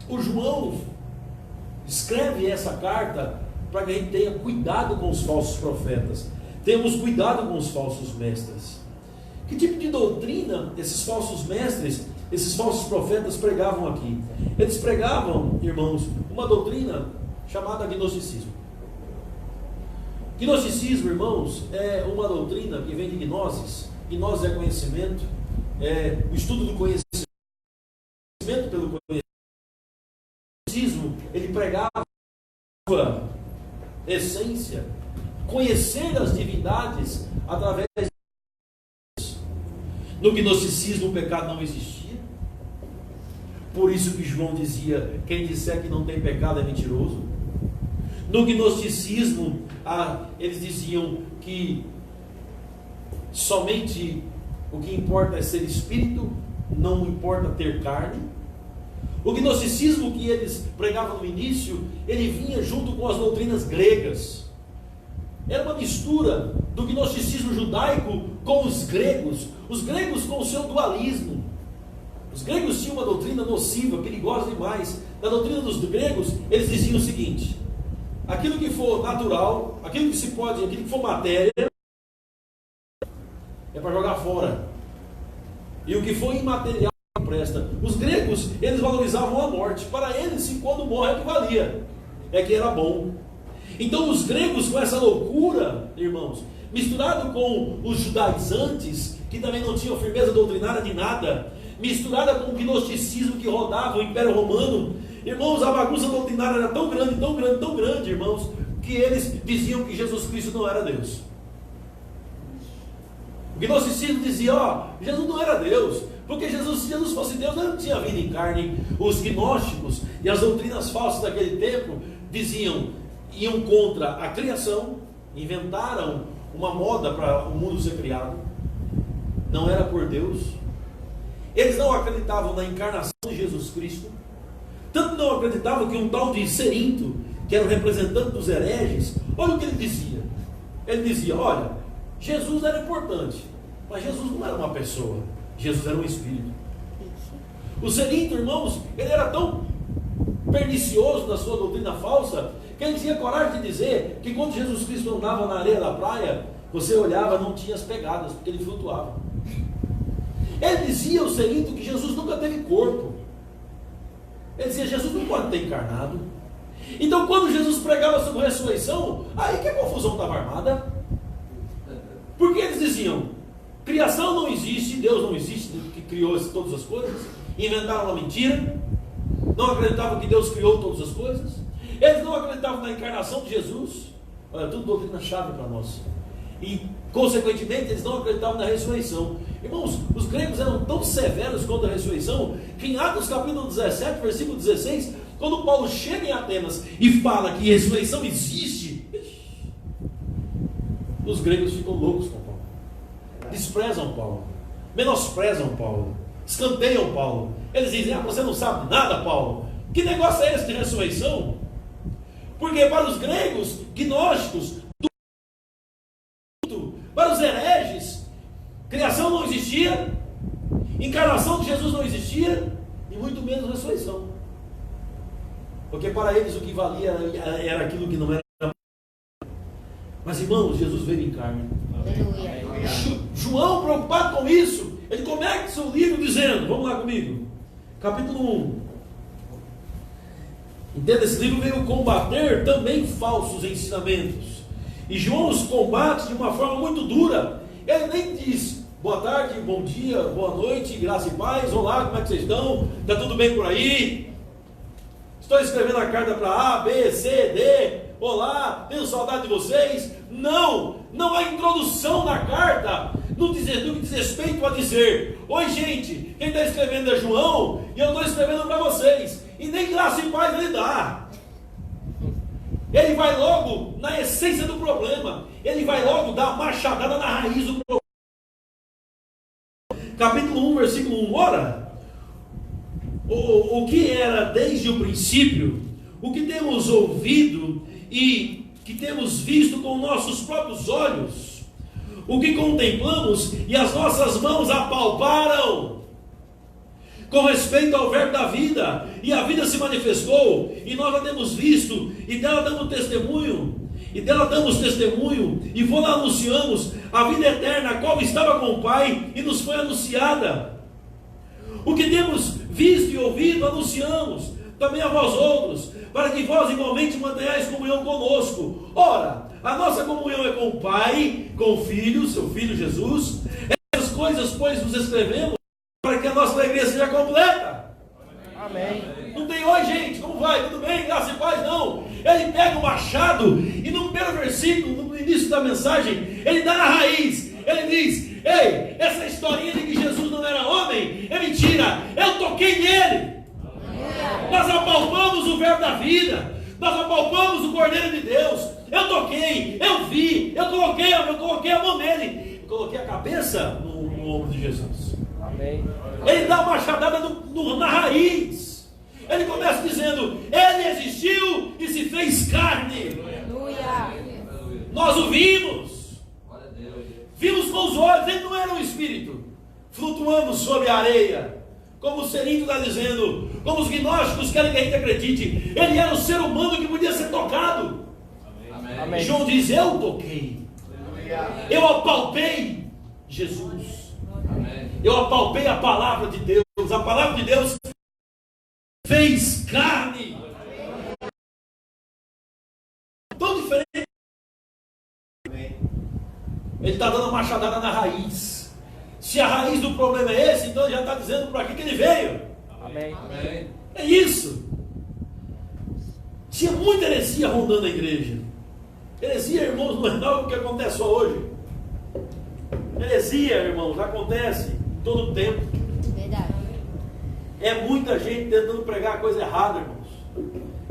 [SPEAKER 1] o João escreve essa carta para que a gente tenha cuidado com os falsos profetas, temos cuidado com os falsos mestres. Que tipo de doutrina esses falsos mestres, esses falsos profetas pregavam aqui? Eles pregavam, irmãos, uma doutrina chamada gnosticismo. Gnosticismo, irmãos, é uma doutrina que vem de gnosis. Gnosis é conhecimento, é o estudo do conhecimento pelo conhecimento. O gnosticismo, ele pregava essência, conhecer as divindades através de Deus. No gnosticismo o pecado não existia. Por isso que João dizia: quem disser que não tem pecado é mentiroso. No gnosticismo, eles diziam que somente o que importa é ser espírito, não importa ter carne. O gnosticismo que eles pregavam no início, ele vinha junto com as doutrinas gregas. Era uma mistura do gnosticismo judaico com os gregos com o seu dualismo. Os gregos tinham uma doutrina nociva, perigosa demais. Na doutrina dos gregos, eles diziam o seguinte: aquilo que for natural, aquilo que for matéria, é para jogar fora. E o que for imaterial não presta. Os gregos, eles valorizavam a morte. Para eles, se quando morre é que valia, é que era bom. Então os gregos, com essa loucura, irmãos, misturado com os judaizantes, que também não tinham firmeza doutrinária de nada, misturada com o gnosticismo que rodava o Império Romano, irmãos, a bagunça doutrinária era tão grande, tão grande, tão grande, irmãos, que eles diziam que Jesus Cristo não era Deus. O gnosticismo dizia, Jesus não era Deus, porque se Jesus fosse Deus, ele não tinha vindo em carne. Os gnósticos e as doutrinas falsas daquele tempo iam contra a criação, inventaram uma moda para o mundo ser criado, não era por Deus. Eles não acreditavam na encarnação de Jesus Cristo, tanto não acreditavam que um tal de Cerinto, que era o representante dos hereges, olha o que ele dizia. Ele dizia, olha, Jesus era importante, mas Jesus não era uma pessoa, Jesus era um espírito. O Cerinto, irmãos, ele era tão pernicioso na sua doutrina falsa, que ele tinha coragem de dizer que quando Jesus Cristo andava na areia da praia, você olhava, não tinha as pegadas, porque ele flutuava. Ele dizia, o Cerinto, que Jesus nunca teve corpo. Ele dizia, Jesus não pode ter encarnado. Então quando Jesus pregava sobre a ressurreição, aí que a confusão estava armada. Porque eles diziam, criação não existe, Deus não existe, que criou todas as coisas. Inventaram uma mentira. Não acreditavam que Deus criou todas as coisas. Eles não acreditavam na encarnação de Jesus. Olha, tudo doutrina-chave para nós. E, consequentemente, eles não acreditavam na ressurreição. Irmãos, os gregos eram tão severos contra a ressurreição, que em Atos capítulo 17, versículo 16, quando Paulo chega em Atenas e fala que ressurreição existe, os gregos ficam loucos com Paulo. Desprezam Paulo. Menosprezam Paulo. Escanteiam Paulo. Eles dizem, você não sabe nada, Paulo. Que negócio é esse de ressurreição? Porque para os gregos, gnósticos, para os hereges, criação não existia, encarnação de Jesus não existia, e muito menos ressurreição. Porque para eles o que valia era aquilo que não era. Mas irmãos, Jesus veio em carne.
[SPEAKER 3] Aleluia.
[SPEAKER 1] João, preocupado com isso, ele começa o livro dizendo, vamos lá comigo, capítulo 1. Entenda, esse livro veio combater também falsos ensinamentos. E João os combate de uma forma muito dura. Ele nem diz, boa tarde, bom dia, boa noite, graça e paz, olá, como é que vocês estão? Está tudo bem por aí? Estou escrevendo a carta para A, B, C, D, olá, tenho saudade de vocês. Não há introdução na carta, no que diz respeito a dizer, oi gente, quem está escrevendo é João, e eu estou escrevendo para vocês. E nem graça e paz ele dá. Ele vai logo na essência do problema. Ele vai logo dar uma machadada na raiz do problema. Capítulo 1, versículo 1. Ora, o que era desde o princípio, o que temos ouvido e que temos visto com nossos próprios olhos, o que contemplamos e as nossas mãos apalparam, com respeito ao verbo da vida, e a vida se manifestou, e nós a temos visto, e dela damos testemunho, e vou-la anunciamos a vida eterna, a qual estava com o Pai, e nos foi anunciada. O que temos visto e ouvido, anunciamos, também a vós outros, para que vós igualmente mantenhais comunhão conosco. Ora, a nossa comunhão é com o Pai, com o Filho, seu Filho Jesus. Essas coisas, pois, nos escrevemos, para que a nossa alegria seja completa.
[SPEAKER 4] Amém.
[SPEAKER 1] Não tem oi gente, como vai? Tudo bem? Graça e paz? Não. Ele pega o machado e no primeiro versículo, no início da mensagem, ele dá na raiz. Ele diz, ei, essa historinha de que Jesus não era homem é mentira. Eu toquei nele. Nós apalpamos o verbo da vida. nós apalpamos o Cordeiro de Deus. Eu toquei, eu vi, eu coloquei a mão nele, eu coloquei a cabeça no ombro de Jesus.
[SPEAKER 4] Amém.
[SPEAKER 1] Ele dá uma machadada na raiz. Ele começa dizendo: ele existiu e se fez carne.
[SPEAKER 3] Aleluia.
[SPEAKER 1] Nós o vimos,
[SPEAKER 2] Glória a Deus.
[SPEAKER 1] vimos com os olhos. Ele não era um espírito flutuando sobre a areia, como o Serinho está dizendo, como os gnósticos querem que a gente acredite. Ele era um ser humano que podia ser tocado.
[SPEAKER 2] Amém.
[SPEAKER 4] Amém.
[SPEAKER 1] João diz: eu toquei, eu apalpei Jesus,
[SPEAKER 2] Amém.
[SPEAKER 1] eu apalpei a palavra de Deus. A palavra de Deus fez carne. Tão diferente. Ele está dando uma machadada na raiz. Se a raiz do problema é esse, então ele já está dizendo para que ele veio.
[SPEAKER 4] Amém.
[SPEAKER 2] Amém.
[SPEAKER 1] É isso. Tinha muita heresia rondando a igreja. Heresia, irmãos, não é algo que acontece só hoje. Heresia, irmãos, acontece todo o tempo.
[SPEAKER 3] Verdade.
[SPEAKER 1] É muita gente tentando pregar coisa errada, irmãos,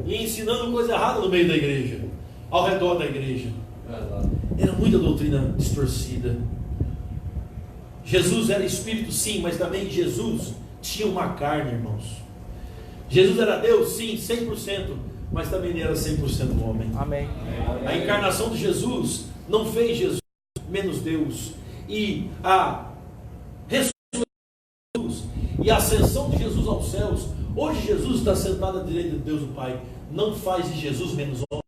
[SPEAKER 1] e ensinando coisa errada no meio da igreja, ao redor da igreja.
[SPEAKER 2] Verdade.
[SPEAKER 1] Era muita doutrina distorcida. Jesus era espírito, sim, mas também Jesus tinha uma carne, irmãos. Jesus era Deus, sim, 100%, mas também ele era 100% homem.
[SPEAKER 4] Amém.
[SPEAKER 1] A encarnação de Jesus não fez Jesus menos Deus. E a ressurreição de Jesus e a ascensão de Jesus aos céus, hoje Jesus está sentado à direita de Deus o Pai, não faz de Jesus menos homem.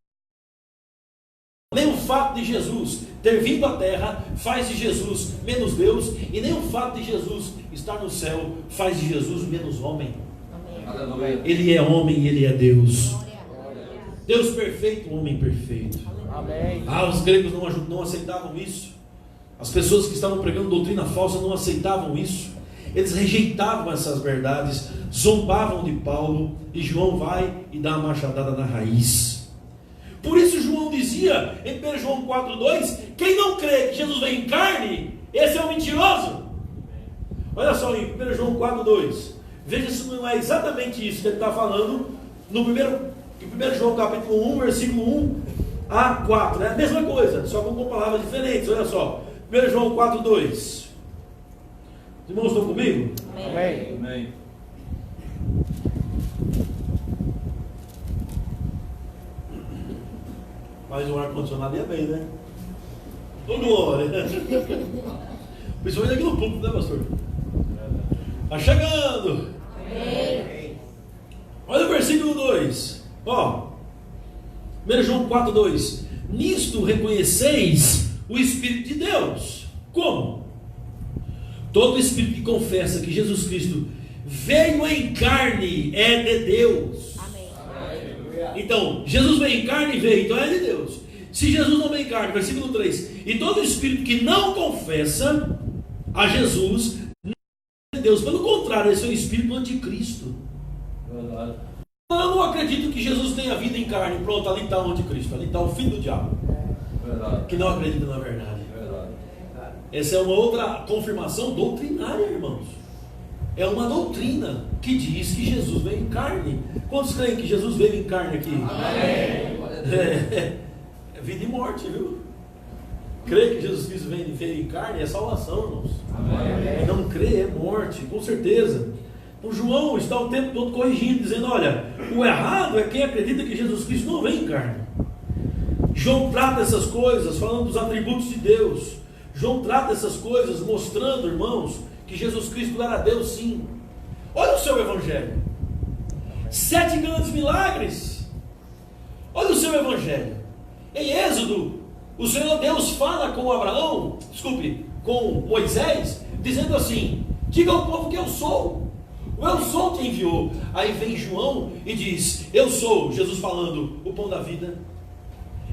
[SPEAKER 1] Nem o fato de Jesus ter vindo à terra faz de Jesus menos Deus, e nem o fato de Jesus estar no céu faz de Jesus menos homem.
[SPEAKER 3] Amém.
[SPEAKER 2] Aleluia.
[SPEAKER 1] Ele é homem e ele é Deus.
[SPEAKER 3] Glória.
[SPEAKER 1] Deus perfeito, homem perfeito.
[SPEAKER 4] Amém.
[SPEAKER 1] Os gregos não aceitavam isso. As pessoas que estavam pregando doutrina falsa não aceitavam isso. Eles rejeitavam essas verdades, zombavam de Paulo, e João vai e dá uma machadada na raiz. Por isso João dizia em 1 João 4,2: quem não crê que Jesus veio em carne, esse é um mentiroso. Olha só em 1 João 4,2. Veja se não é exatamente isso que ele está falando no em 1 João capítulo 1, versículo 1 a 4. É a mesma coisa, só com palavras diferentes. Olha só, 1 João 4,2. Os irmãos estão comigo?
[SPEAKER 4] Amém.
[SPEAKER 2] Amém.
[SPEAKER 1] Mas o ar-condicionado ia bem, né? Toda hora. Principalmente aqui no público, né, pastor? Está chegando.
[SPEAKER 3] Amém.
[SPEAKER 1] Olha o versículo 2. Ó, 1 João 4,2. Nisto reconheceis o Espírito de Deus. Como? Todo Espírito que confessa que Jesus Cristo veio em carne é de Deus.
[SPEAKER 3] Amém.
[SPEAKER 1] Então, Jesus veio em carne e veio, então é de Deus. Se Jesus não veio em carne, versículo 3. E todo Espírito que não confessa a Jesus não é de Deus. Pelo contrário, esse é o Espírito do anticristo.
[SPEAKER 2] Verdade.
[SPEAKER 1] Eu não acredito que Jesus tenha vindo em carne. Pronto, ali está o anticristo, ali está o filho do diabo,
[SPEAKER 2] Verdade.
[SPEAKER 1] que não acredita na verdade.
[SPEAKER 2] Verdade.
[SPEAKER 1] Essa é uma outra confirmação doutrinária, irmãos. É uma doutrina que diz que Jesus veio em carne. Quantos creem que Jesus veio em carne aqui?
[SPEAKER 2] Amém. Glória a Deus.
[SPEAKER 1] É vida e morte, viu? Crer que Jesus Cristo veio em carne é salvação, irmãos.
[SPEAKER 2] Amém.
[SPEAKER 1] Não crer é morte, com certeza. O João está o tempo todo corrigindo, dizendo: olha, o errado é quem acredita que Jesus Cristo não vem em carne. João trata essas coisas falando dos atributos de Deus. João trata essas coisas mostrando, irmãos, que Jesus Cristo era Deus, sim. Olha o seu evangelho. 7 grandes milagres. Olha o seu evangelho. Em Êxodo, o Senhor Deus fala com Abraão, com Moisés, dizendo assim: diga ao povo que eu sou. O eu sou te enviou. Aí vem João e diz: eu sou, Jesus falando, o pão da vida.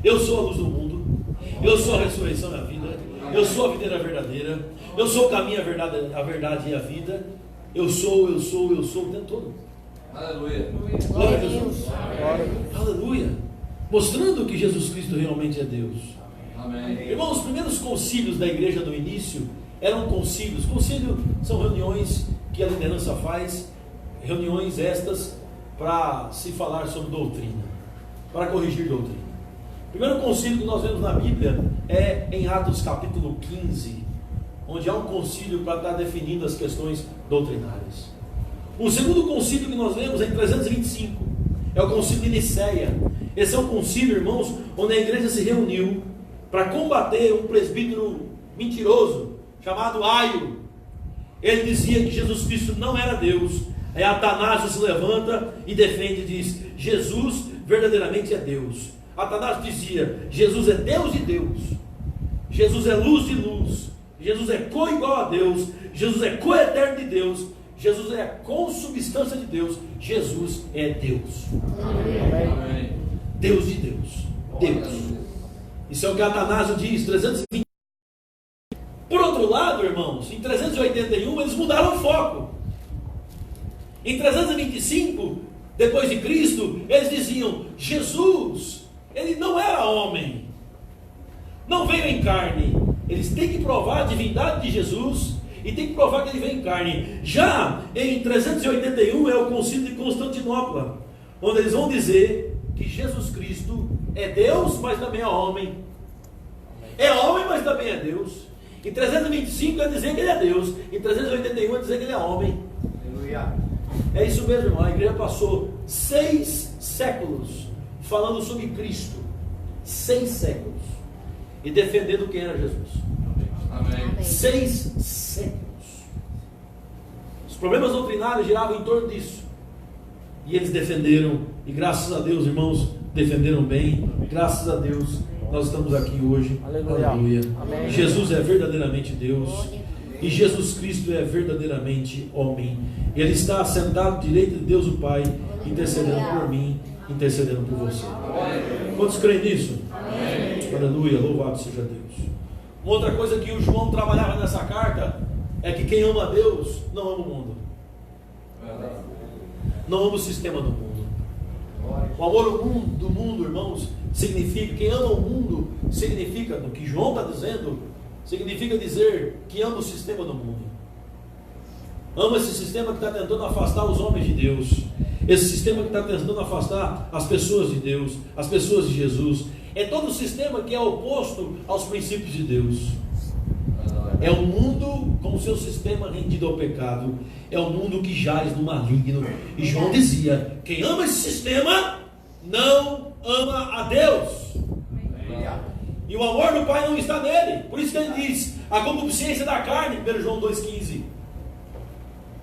[SPEAKER 1] Eu sou a luz do mundo. Eu sou a ressurreição da vida. Eu sou a videira verdadeira. Eu sou o caminho, a verdade e a vida. Eu sou o tempo todo.
[SPEAKER 2] Aleluia.
[SPEAKER 1] Glória a Jesus.
[SPEAKER 4] Glória.
[SPEAKER 1] Aleluia. Mostrando que Jesus Cristo realmente é Deus.
[SPEAKER 2] Amém.
[SPEAKER 1] Irmãos, os primeiros concílios da igreja do início eram concílios. Concílio são reuniões que a liderança faz, reuniões estas para se falar sobre doutrina. para corrigir doutrina. O primeiro concílio que nós vemos na Bíblia é em Atos capítulo 15, onde há um concílio para estar definindo as questões doutrinárias. O segundo concílio que nós vemos é em 325, é o concílio de Nicéia. Esse é um concílio, irmãos, onde a igreja se reuniu para combater um presbítero mentiroso, chamado Aio. Ele dizia que Jesus Cristo não era Deus. Aí Atanásio se levanta e defende e diz: Jesus verdadeiramente é Deus. Atanásio dizia: Jesus é Deus de Deus, Jesus é luz de luz, Jesus é co-igual a Deus, Jesus é co-eterno de Deus, Jesus é a consubstância de Deus, Jesus é Deus.
[SPEAKER 2] Amém.
[SPEAKER 1] Deus de Deus, Deus. Isso é o que Atanásio diz, 320. Por outro lado, irmãos, em 381 eles mudaram o foco. Em 325, depois de Cristo, eles diziam: Jesus, ele não era homem, não veio em carne. Eles têm que provar a divindade de Jesus e têm que provar que ele veio em carne. Já em 381 é o concílio de Constantinopla, onde eles vão dizer que Jesus Cristo é Deus, mas também é homem. É homem, mas também é Deus. Em 325 é dizer que ele é Deus. Em 381 é dizer que ele é homem.
[SPEAKER 2] Aleluia.
[SPEAKER 1] É isso mesmo, irmão. A igreja passou 6 séculos falando sobre Cristo. 6 séculos. E defendendo quem era Jesus.
[SPEAKER 2] Amém.
[SPEAKER 1] 6 séculos. Os problemas doutrinários giravam em torno disso. E eles defenderam. E graças a Deus, irmãos, defenderam bem. Graças a Deus, nós estamos aqui hoje.
[SPEAKER 4] Aleluia.
[SPEAKER 1] Aleluia.
[SPEAKER 4] Amém.
[SPEAKER 1] Jesus é verdadeiramente Deus. E Jesus Cristo é verdadeiramente homem. Ele está assentado à direita de Deus o Pai, intercedendo por mim, intercedendo por você. Quantos creem nisso?
[SPEAKER 2] Amém.
[SPEAKER 1] Aleluia, louvado seja Deus. Uma outra coisa que o João trabalhava nessa carta é que quem ama a Deus não ama o mundo.
[SPEAKER 2] Verdade.
[SPEAKER 1] Não ama o sistema do mundo. O amor do mundo, irmãos, significa, quem ama o mundo, significa, no que João está dizendo, significa dizer que ama o sistema do mundo. Ama esse sistema que está tentando afastar os homens de Deus. Esse sistema que está tentando afastar as pessoas de Deus, as pessoas de Jesus. É todo o sistema que é oposto aos princípios de Deus. É um mundo com o seu sistema rendido ao pecado. É um mundo que jaz no maligno. E João dizia: quem ama esse sistema não ama a Deus. E o amor do Pai não está nele. Por isso que ele diz: a concupiscência da carne, 1 João 2,15,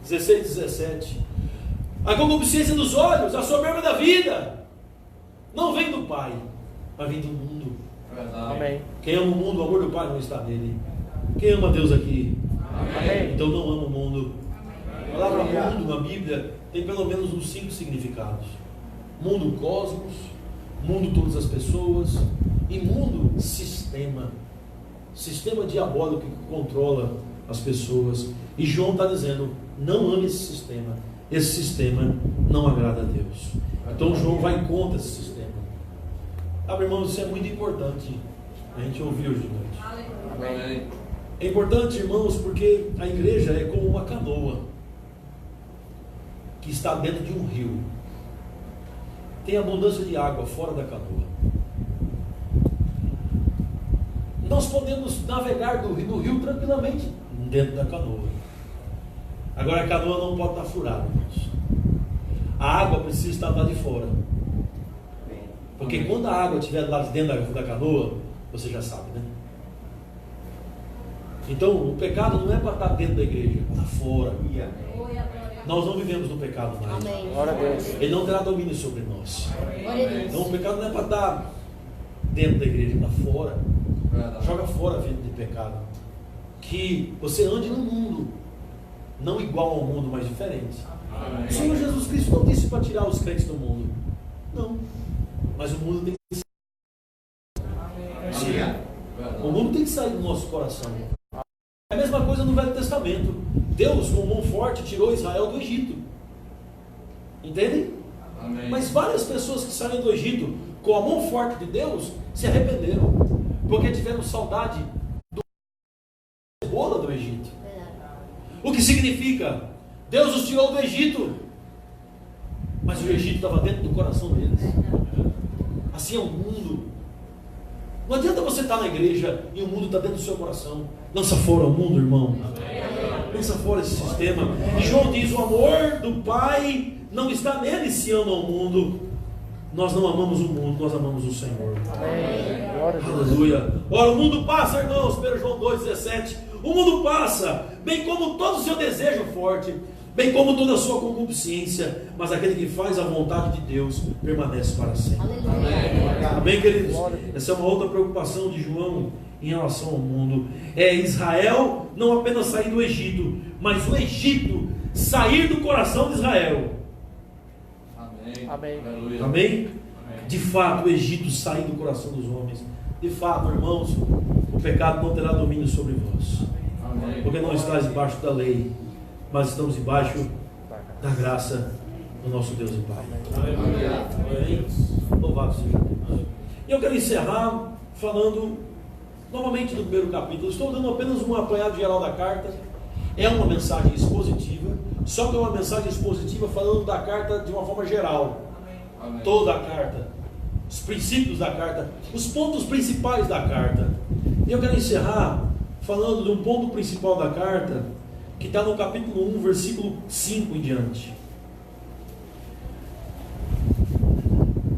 [SPEAKER 1] 16, 17. A concupiscência dos olhos, a soberba da vida, não vem do Pai, mas vem do mundo.
[SPEAKER 2] Verdade.
[SPEAKER 4] Amém.
[SPEAKER 1] Quem ama o mundo, o amor do Pai não está nele. Quem ama Deus aqui?
[SPEAKER 4] Amém.
[SPEAKER 1] Então não ama o mundo. A palavra mundo na Bíblia tem pelo menos uns 5 significados: mundo, cosmos, mundo, todas as pessoas, e mundo, sistema. Sistema diabólico que controla as pessoas. E João está dizendo: não ame esse sistema. Esse sistema não agrada a Deus. Então João vai contra esse sistema. Sabe, irmãos, isso é muito importante a gente ouvir hoje de noite.
[SPEAKER 2] Amém.
[SPEAKER 1] É importante, irmãos, porque a igreja é como uma canoa que está dentro de um rio. Tem abundância de água fora da canoa. Nós podemos navegar no rio tranquilamente dentro da canoa. Agora a canoa não pode estar furada, irmãos. A água precisa estar lá de fora. Porque quando a água estiver lá de dentro da canoa, você já sabe, né? Então o pecado não é para estar dentro da igreja, está fora. Nós não vivemos no pecado mais.
[SPEAKER 3] Amém.
[SPEAKER 4] Glória a Deus.
[SPEAKER 1] Ele não terá domínio sobre nós.
[SPEAKER 3] Glória a Deus.
[SPEAKER 1] Então o pecado não é para estar dentro da igreja, está fora.
[SPEAKER 2] Verdade.
[SPEAKER 1] Joga fora a vida de pecado. Que você ande no mundo, não igual ao mundo, mas diferente.
[SPEAKER 2] Amém.
[SPEAKER 1] O Senhor Jesus Cristo não disse para tirar os crentes do mundo. Não. Mas o mundo tem que sair.
[SPEAKER 2] Verdade.
[SPEAKER 1] O mundo tem que sair do nosso coração. É a mesma coisa no Velho Testamento. Deus, com mão forte, tirou Israel do Egito. Entendem?
[SPEAKER 2] Amém.
[SPEAKER 1] Mas várias pessoas que saíram do Egito com a mão forte de Deus se arrependeram, porque tiveram saudade do cebola do Egito. O que significa? Deus os tirou do Egito, mas o Egito estava dentro do coração deles. Assim é o mundo. Não adianta você estar na igreja e o mundo está dentro do seu coração. Lança fora o mundo, irmão. Lança fora esse sistema. E João diz: o amor do Pai não está nele se ama o mundo. Nós não amamos o mundo, nós amamos o Senhor.
[SPEAKER 4] Amém. Glória a Deus.
[SPEAKER 1] Aleluia. Ora, o mundo passa, irmãos, 1 João 2,17. O mundo passa, bem como todo o seu desejo forte, bem como toda a sua concupiscência, mas aquele que faz a vontade de Deus permanece para sempre.
[SPEAKER 3] Aleluia.
[SPEAKER 1] Amém, queridos? Essa é uma outra preocupação de João em relação ao mundo. É Israel não apenas sair do Egito, mas o Egito sair do coração de Israel.
[SPEAKER 2] Amém.
[SPEAKER 4] Amém.
[SPEAKER 2] Aleluia.
[SPEAKER 1] Amém? De fato, o Egito sair do coração dos homens. De fato, irmãos, o pecado não terá domínio sobre vós.
[SPEAKER 2] Amém.
[SPEAKER 1] Porque não estás debaixo da lei, mas estamos debaixo da graça do nosso Deus e Pai. Amém? Louvado seja Deus. E eu quero encerrar falando novamente do primeiro capítulo. Estou dando apenas um apanhado geral da carta. É uma mensagem expositiva, só que é uma mensagem expositiva falando da carta de uma forma geral.
[SPEAKER 2] Amém.
[SPEAKER 1] Toda a carta, os princípios da carta, os pontos principais da carta. E eu quero encerrar falando de um ponto principal da carta, que está no capítulo 1, versículo 5 em diante.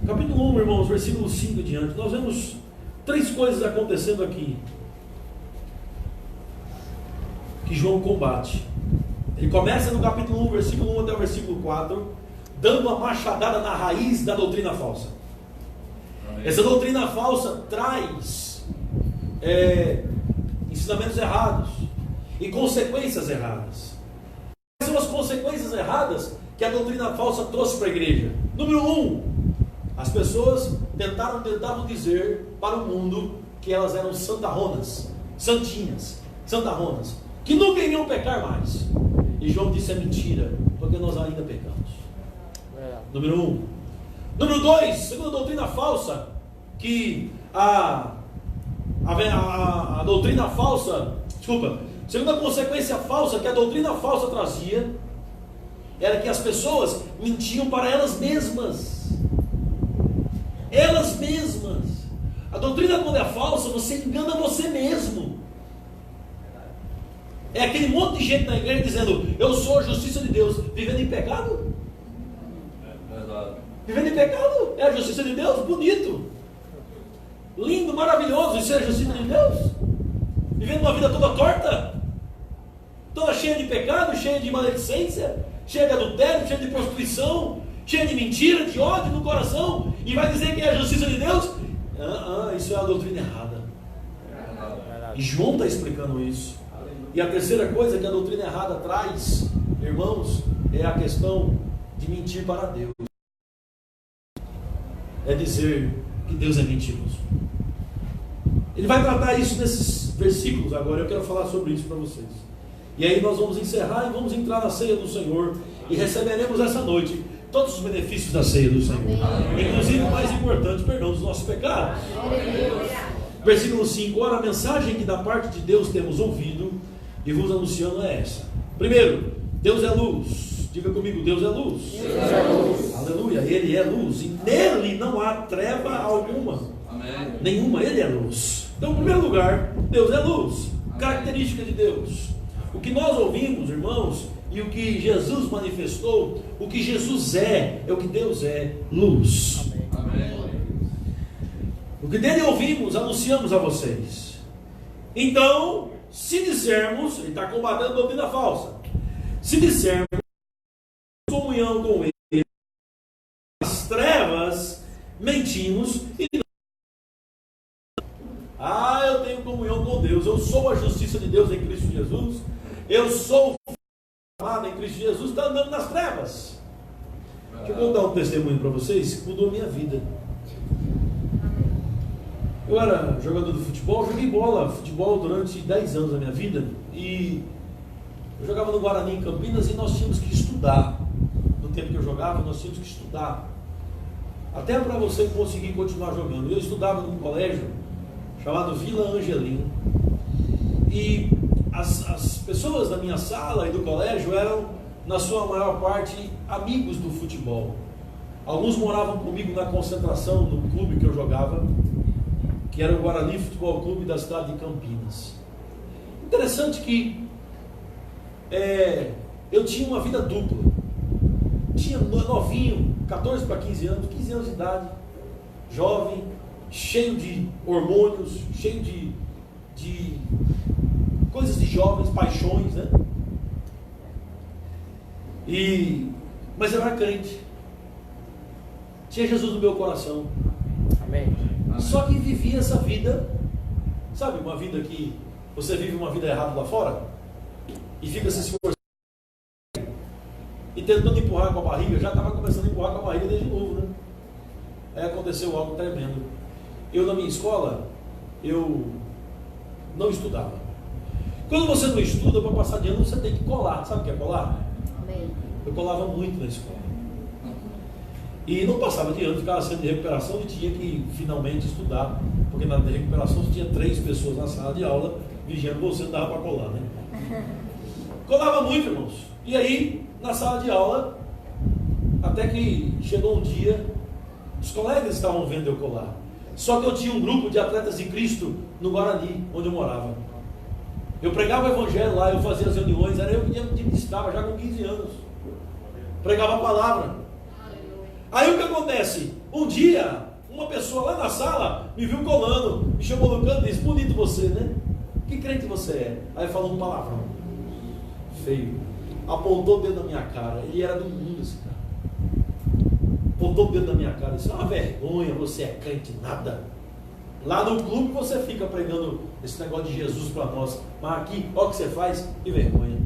[SPEAKER 1] Capítulo 1, irmãos, versículo 5 em diante. Nós vemos três coisas acontecendo aqui que João combate. Ele começa no capítulo 1, versículo 1 até o versículo 4, dando uma machadada na raiz da doutrina falsa.
[SPEAKER 2] Amém.
[SPEAKER 1] Essa doutrina falsa traz ensinamentos errados e consequências erradas. Quais são as consequências erradas que a doutrina falsa trouxe para a igreja? Número 1, as pessoas tentavam dizer para o mundo que elas eram santarronas, santinhas, santarronas, que nunca iriam pecar mais. E João disse: é mentira, porque nós ainda pecamos. Número 1. Número 2, segundo a doutrina falsa, que a doutrina falsa, segunda consequência falsa que a doutrina falsa trazia, era que as pessoas mentiam para elas mesmas. Elas mesmas. A doutrina, quando é falsa, você engana você mesmo. É aquele monte de gente na igreja dizendo: eu sou a justiça de Deus, vivendo em pecado.
[SPEAKER 2] Verdade.
[SPEAKER 1] Vivendo em pecado é a justiça de Deus, bonito, lindo, maravilhoso. Isso é a justiça de Deus. Vivendo uma vida toda torta, toda cheia de pecado, cheia de maledicência, cheia de adultério, cheia de prostituição, cheia de mentira, de ódio no coração, e vai dizer que é a justiça de Deus? Isso é a doutrina errada. E João está explicando isso. E a terceira coisa que a doutrina errada traz, irmãos, é a questão de mentir para Deus. É dizer que Deus é mentiroso. Ele vai tratar isso nesses versículos agora. Eu quero falar sobre isso para vocês. E aí nós vamos encerrar e vamos entrar na ceia do Senhor, e receberemos essa noite todos os benefícios da ceia do Senhor. Inclusive, o mais importante, perdão dos nossos pecados. Versículo 5. Ora, a mensagem que da parte de Deus temos ouvido e vos anunciando é essa. Primeiro, Deus é luz. Diga comigo: Deus é luz.
[SPEAKER 4] Deus é luz.
[SPEAKER 1] Aleluia. Ele é luz, e nele não há treva alguma.
[SPEAKER 2] Amém.
[SPEAKER 1] Nenhuma. Ele é luz. Então, em primeiro lugar, Deus é luz. Característica de Deus. O que nós ouvimos, irmãos, e o que Jesus manifestou, o que Jesus é o que Deus é: luz.
[SPEAKER 2] Amém.
[SPEAKER 1] O que dele ouvimos, anunciamos a vocês. Então, se dissermos, ele está combatendo a doutrina falsa. Se dissermos comunhão com ele, as trevas, mentimos e eu tenho comunhão com Deus, eu sou a justiça de Deus em Cristo Jesus, eu sou amado em Cristo Jesus, está andando nas trevas. Deixa eu contar um testemunho para vocês que mudou a minha vida. Eu era jogador de futebol, joguei futebol durante 10 anos da minha vida, e eu jogava no Guarani, em Campinas, e nós tínhamos que estudar. No tempo que eu jogava, nós tínhamos que estudar, até para você conseguir continuar jogando. Eu estudava num colégio chamado Vila Angelim, e as pessoas da minha sala e do colégio eram, na sua maior parte, amigos do futebol. Alguns moravam comigo na concentração no clube que eu jogava, que era o Guarani Futebol Clube da cidade de Campinas. Interessante que eu tinha uma vida dupla. Tinha novinho, 14 para 15 anos de idade, jovem, cheio de hormônios, cheio de coisas de jovens, paixões, né? Mas eu era crente. Tinha Jesus no meu coração.
[SPEAKER 4] Amém.
[SPEAKER 1] Só que vivia essa vida, sabe, uma vida que você vive uma vida errada lá fora e fica se esforçando e tentando empurrar com a barriga. Já estava começando a empurrar com a barriga desde novo, né? Aí aconteceu algo tremendo. Eu, na minha escola, eu não estudava. Quando você não estuda, para passar de ano você tem que colar. Sabe o que é colar?
[SPEAKER 3] Amém.
[SPEAKER 1] Eu colava muito na escola. E não passava de ano, ficava sendo de recuperação e tinha que finalmente estudar, porque na recuperação você tinha 3 pessoas na sala de aula vigiando você, não dava para colar, né? Colava muito, irmãos. E aí, na sala de aula, até que chegou um dia, os colegas estavam vendo eu colar. Só que eu tinha um grupo de atletas de Cristo no Guarani, onde eu morava. Eu pregava o evangelho lá, eu fazia as reuniões, era eu que administrava já com 15 anos. Pregava a palavra. Aí o que acontece? Um dia, uma pessoa lá na sala me viu colando, me chamou no canto e disse: bonito você, né? Que crente você é? Aí falou um palavrão feio, apontou o dedo na minha cara. Ele era do mundo, esse cara. Apontou o dedo na minha cara e disse: uma vergonha, você é crente nada. Lá no clube você fica pregando esse negócio de Jesus para nós, mas aqui, olha o que você faz, que vergonha.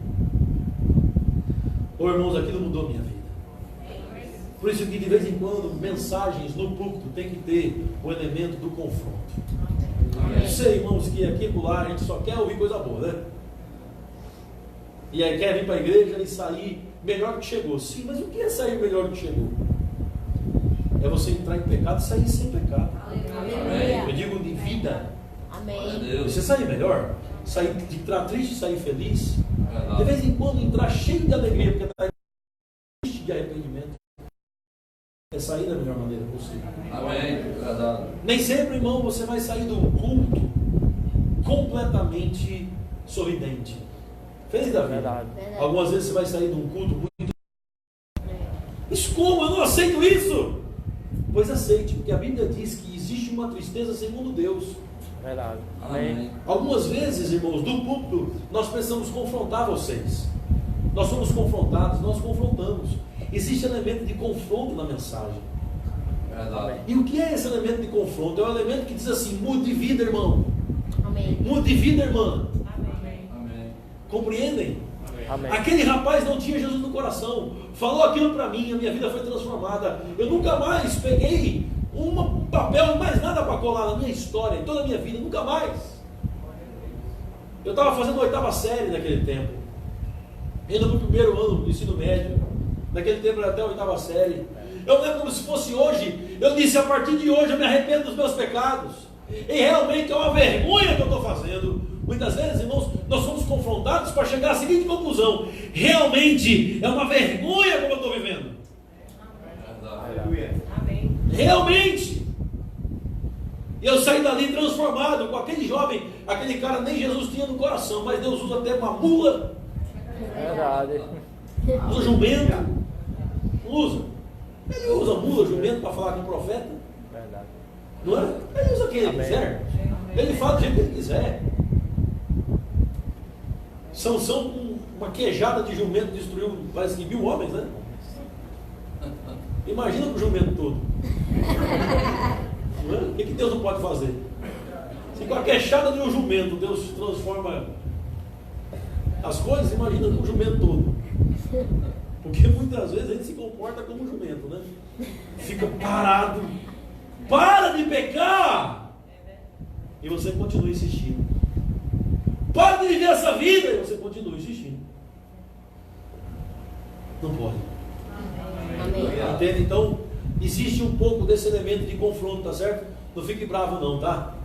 [SPEAKER 1] Ô irmãos, aquilo mudou minha vida. Por isso que de vez em quando mensagens no púlpito tem que ter o elemento do confronto. Eu sei, irmãos, que aqui e lá a gente só quer ouvir coisa boa, né? E aí quer vir para a igreja e sair melhor do que chegou. Sim, mas o que é sair melhor do que chegou? É você entrar em pecado e sair sem pecado.
[SPEAKER 3] Amém.
[SPEAKER 1] Eu digo de vida.
[SPEAKER 3] Amém.
[SPEAKER 1] Você sair melhor, sair de entrar triste e sair feliz. De vez em quando entrar cheio de alegria, porque está triste de arrependimento. É sair da melhor maneira possível.
[SPEAKER 2] Amém. Verdade.
[SPEAKER 1] Nem sempre, irmão, você vai sair do culto completamente sorridente. Feliz da vida.
[SPEAKER 4] Verdade.
[SPEAKER 1] Algumas vezes você vai sair de um culto muito. Isso como? Eu não aceito isso! Pois aceite, porque a Bíblia diz que existe uma tristeza segundo Deus.
[SPEAKER 4] Verdade.
[SPEAKER 2] Amém.
[SPEAKER 1] Algumas vezes, irmãos, do púlpito, nós precisamos confrontar vocês. Nós somos confrontados, nós confrontamos. Existe elemento de confronto na mensagem.
[SPEAKER 2] Verdade.
[SPEAKER 1] E o que é esse elemento de confronto? É um elemento que diz assim: mude de vida, irmão.
[SPEAKER 3] Amém.
[SPEAKER 1] Mude de vida, irmã.
[SPEAKER 2] Amém.
[SPEAKER 1] Compreendem?
[SPEAKER 4] Amém.
[SPEAKER 1] Aquele rapaz não tinha Jesus no coração. Falou aquilo para mim, a minha vida foi transformada. Eu nunca mais peguei um papel, mais nada para colar na minha história, em toda a minha vida, nunca mais. Eu estava fazendo a 8ª série naquele tempo, indo para o primeiro ano do ensino médio. Naquele tempo era até a 8ª série. Eu lembro como se fosse hoje. Eu disse: a partir de hoje eu me arrependo dos meus pecados. E realmente é uma vergonha que eu estou fazendo. Muitas vezes, irmãos, nós somos confrontados para chegar à seguinte conclusão: realmente é uma vergonha como eu estou vivendo.
[SPEAKER 2] Verdade.
[SPEAKER 3] Amém.
[SPEAKER 1] Realmente. E eu saí dali transformado com aquele jovem. Aquele cara nem Jesus tinha no coração, mas Deus usa até uma mula.
[SPEAKER 4] Verdade.
[SPEAKER 1] Usa jumento. Não usa. Ele usa mula, jumento para falar com o profeta.
[SPEAKER 4] Verdade.
[SPEAKER 1] Não é? Ele usa quem ele
[SPEAKER 4] Amém.
[SPEAKER 1] quiser. Ele fala do jeito que ele quiser. Sansão, com uma queijada de jumento, destruiu, parece que 1000 homens, né? Imagina com o jumento todo. Não é? O que Deus não pode fazer? Se com a queixada de um jumento Deus transforma as coisas, imagina com o jumento todo. Porque muitas vezes a gente se comporta como um jumento, né? Fica parado. Para de pecar! E você continua insistindo. Para de viver essa vida! E você continua insistindo. Não pode.
[SPEAKER 3] Amém.
[SPEAKER 1] Entende? Então, existe um pouco desse elemento de confronto, tá certo? Não fique bravo não, tá?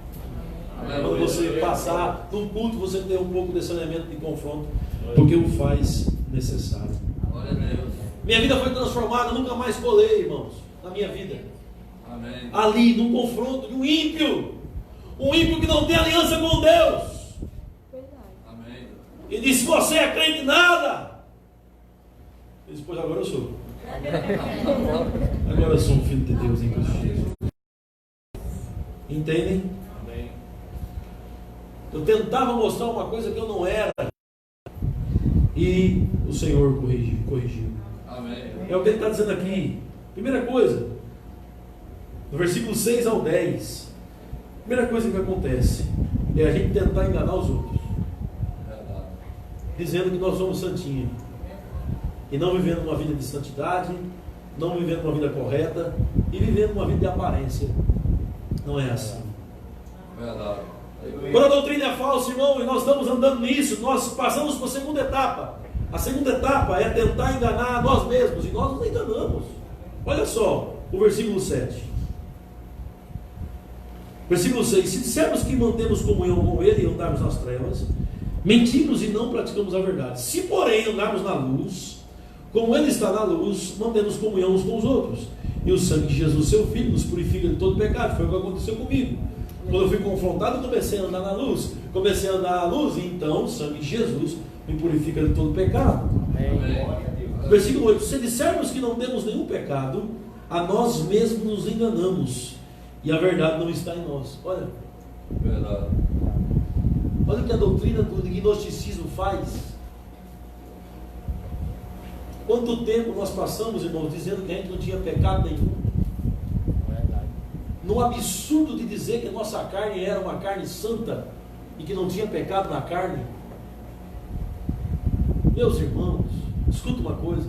[SPEAKER 1] Quando você passar num culto, você tem um pouco desse elemento de confronto, porque o faz necessário.
[SPEAKER 2] Glória a Deus.
[SPEAKER 1] Minha vida foi transformada, nunca mais colei, irmãos. na minha vida.
[SPEAKER 2] Amém.
[SPEAKER 1] Ali, num confronto de um ímpio que não tem aliança com Deus,
[SPEAKER 2] Amém.
[SPEAKER 1] e disse: você é crente em nada. Ele disse: pois agora eu sou. Agora eu sou um filho de Deus em Cristo Jesus. Entendem?
[SPEAKER 2] Amém.
[SPEAKER 1] Eu tentava mostrar uma coisa que eu não era, e o Senhor corrigiu.
[SPEAKER 2] Amém.
[SPEAKER 1] É o que ele está dizendo aqui. Primeira coisa, no versículo 6 ao 10, primeira coisa que acontece é a gente tentar enganar os outros,
[SPEAKER 2] Verdade.
[SPEAKER 1] dizendo que nós somos santinhos, e não vivendo uma vida de santidade, não vivendo uma vida correta, e vivendo uma vida de aparência. Não é assim.
[SPEAKER 2] Verdade.
[SPEAKER 1] Quando a doutrina é falsa, irmão, e nós estamos andando nisso, nós passamos para a segunda etapa. A segunda etapa é tentar enganar nós mesmos, e nós nos enganamos. Olha só o versículo 7. Versículo 6: se dissermos que mantemos comunhão com Ele e andarmos nas trevas, mentimos e não praticamos a verdade. Se porém andarmos na luz, como Ele está na luz, mantemos comunhão uns com os outros. E o sangue de Jesus, seu Filho, nos purifica de todo pecado. Foi o que aconteceu comigo. Quando eu fui confrontado, eu comecei a andar na luz. Comecei a andar na luz, e então o sangue de Jesus me purifica de todo pecado.
[SPEAKER 2] Amém.
[SPEAKER 1] Versículo 8: se dissermos que não temos nenhum pecado, a nós mesmos nos enganamos, e a verdade não está em nós. Olha o que a doutrina do gnosticismo faz. Quanto tempo nós passamos, irmãos, dizendo que a gente não tinha pecado nenhum, no absurdo de dizer que a nossa carne era uma carne santa e que não tinha pecado na carne. Meus irmãos, escuta uma coisa: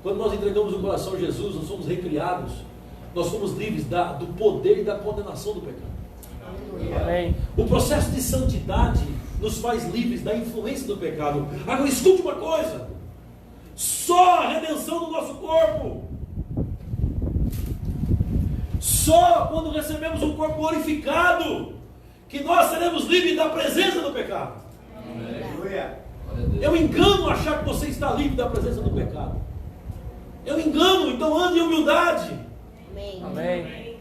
[SPEAKER 1] quando nós entregamos o coração a Jesus, nós somos recriados, nós somos livres do poder e da condenação do pecado.
[SPEAKER 4] Amém.
[SPEAKER 1] O processo de santidade nos faz livres da influência do pecado. Agora escute uma coisa: só a redenção do nosso corpo, só quando recebemos um corpo glorificado, que nós seremos livres da presença do pecado. Eu engano achar que você está livre da presença do pecado. Eu engano, então ande em humildade.
[SPEAKER 4] Amém.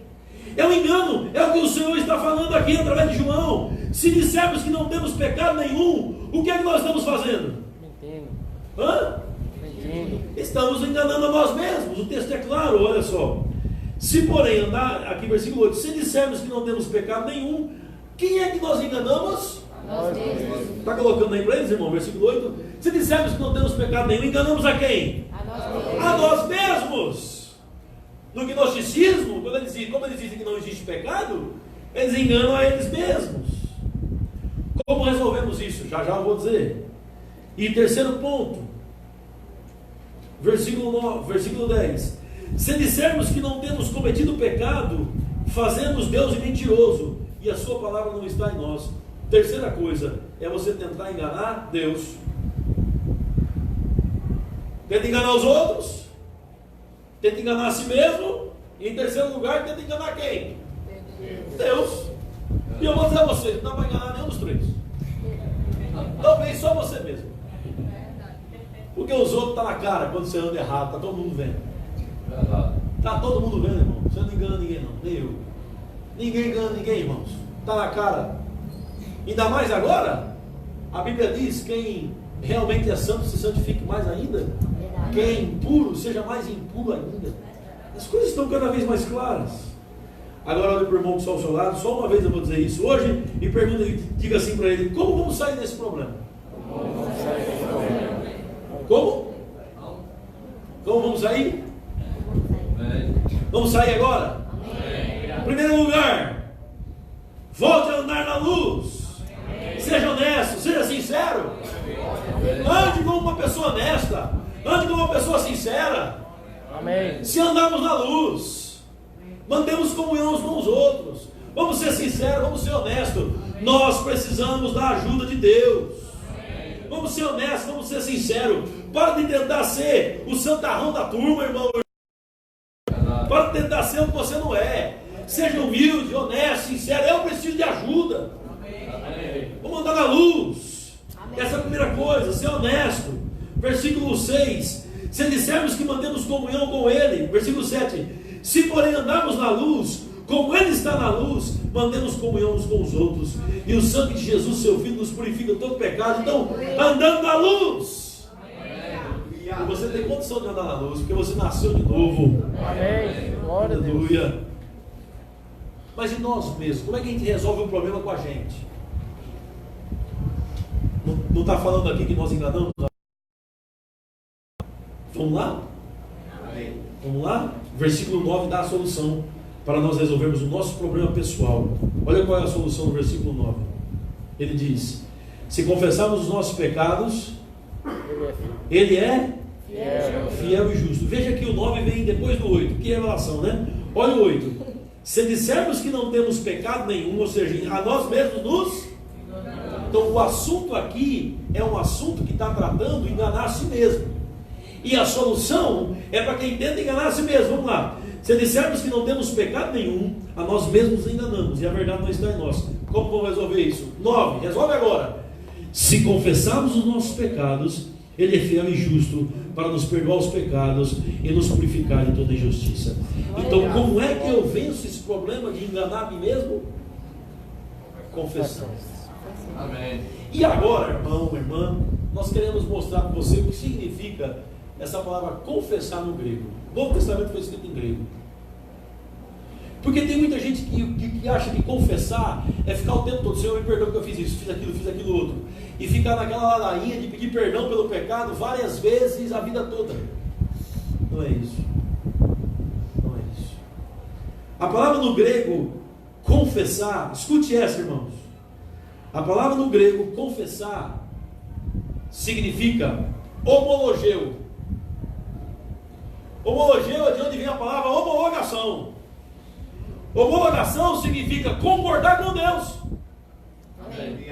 [SPEAKER 1] Eu engano, é o que o Senhor está falando aqui através de João. Se dissermos que não temos pecado nenhum, o que é que nós estamos fazendo?
[SPEAKER 4] Mentindo.
[SPEAKER 1] Hã?
[SPEAKER 4] Mentindo.
[SPEAKER 1] Estamos enganando a nós mesmos. O texto é claro, olha só. Se porém andar, aqui versículo 8, se dissermos que não temos pecado nenhum, quem é que nós enganamos?
[SPEAKER 3] Nós mesmos.
[SPEAKER 1] Está colocando aí para eles, irmão, versículo 8. Se dissermos que não temos pecado nenhum, enganamos a quem?
[SPEAKER 3] A nós mesmos.
[SPEAKER 1] A nós mesmos. No gnosticismo, como eles dizem que não existe pecado, eles enganam a eles mesmos. Como resolvemos isso? Já já eu vou dizer. E terceiro ponto, versículo 10. Se dissermos que não temos cometido pecado, fazemos Deus de mentiroso, e a sua palavra não está em nós. Terceira coisa é você tentar enganar Deus. Tenta enganar os outros, tenta enganar a si mesmo, e em terceiro lugar, tenta enganar quem? Deus. E eu vou dizer a você, não dá para enganar nenhum dos três. Talvez só você mesmo. Porque os outros estão na cara quando você anda errado, está todo mundo vendo. Está todo mundo vendo, irmão. Você não engana ninguém, não, nem eu. Ninguém engana ninguém, irmãos. Está na cara. Ainda mais agora, a Bíblia diz: quem realmente é santo se santifique mais ainda. Quem é impuro seja mais impuro ainda. As coisas estão cada vez mais claras. Agora olha para o irmão que está ao seu lado. Só uma vez eu vou dizer isso hoje, e pergunta, diga assim para ele: como vamos sair desse problema? Como? Como vamos sair? Vamos sair agora? Em primeiro lugar, volte a andar na luz. Seja honesto, seja sincero. Ande como uma pessoa honesta. Ande como uma pessoa sincera.
[SPEAKER 4] Amém.
[SPEAKER 1] Se andarmos na luz, mantemos comunhão uns com os outros. Vamos ser sinceros, vamos ser honestos. Nós precisamos da ajuda de Deus. Vamos ser honestos, vamos ser sinceros. Para de tentar ser o santarrão da turma, irmão. Para de tentar ser o que você não é. Seja humilde, honesto, sincero. Eu preciso de ajuda. Vamos andar na luz. Essa é a primeira coisa, ser honesto. Versículo 6. Se dissermos que mantemos comunhão com Ele, versículo 7, se porém andarmos na luz, como Ele está na luz, mantemos comunhão uns com os outros, e o sangue de Jesus, seu Filho, nos purifica de todo pecado. Então, andando na luz, e você tem condição de andar na luz, porque você nasceu de novo.
[SPEAKER 4] Amém. Glória a Deus.
[SPEAKER 1] Aleluia. Mas e nós mesmos? Como é que a gente resolve o problema com a gente? Não está falando aqui que nós enganamos? Vamos lá? Vamos lá? Versículo 9 dá a solução para nós resolvermos o nosso problema pessoal. Olha qual é a solução do versículo 9. Ele diz: se confessarmos os nossos pecados, Ele é fiel e justo. Veja que o 9 vem depois do 8. Que revelação, né? Olha o 8. Se dissermos que não temos pecado nenhum, ou seja, a nós mesmos nos... Então o assunto aqui é um assunto que está tratando enganar a si mesmo. E a solução é para quem tenta enganar a si mesmo. Vamos lá. Se dissermos que não temos pecado nenhum, a nós mesmos nos enganamos, e a verdade não está em nós. Como vamos resolver isso? 9. Resolve agora. Se confessarmos os nossos pecados, Ele é fiel e justo para nos perdoar os pecados e nos purificar de toda injustiça. Então, como é que eu venço esse problema de enganar a mim mesmo? Confessando.
[SPEAKER 2] Amém.
[SPEAKER 1] E agora, irmão, irmã, nós queremos mostrar para você o que significa essa palavra confessar no grego. O Novo Testamento foi escrito em grego. Porque tem muita gente que acha que confessar é ficar o tempo todo: Senhor, me perdoa que eu fiz isso, fiz aquilo outro. E ficar naquela ladainha de pedir perdão pelo pecado várias vezes a vida toda. Não é isso. Não é isso. A palavra no grego confessar, escute essa, irmãos. A palavra no grego confessar significa homologeu. Homologeu é de onde vem a palavra homologação. Homologação significa concordar com Deus.
[SPEAKER 2] Amém.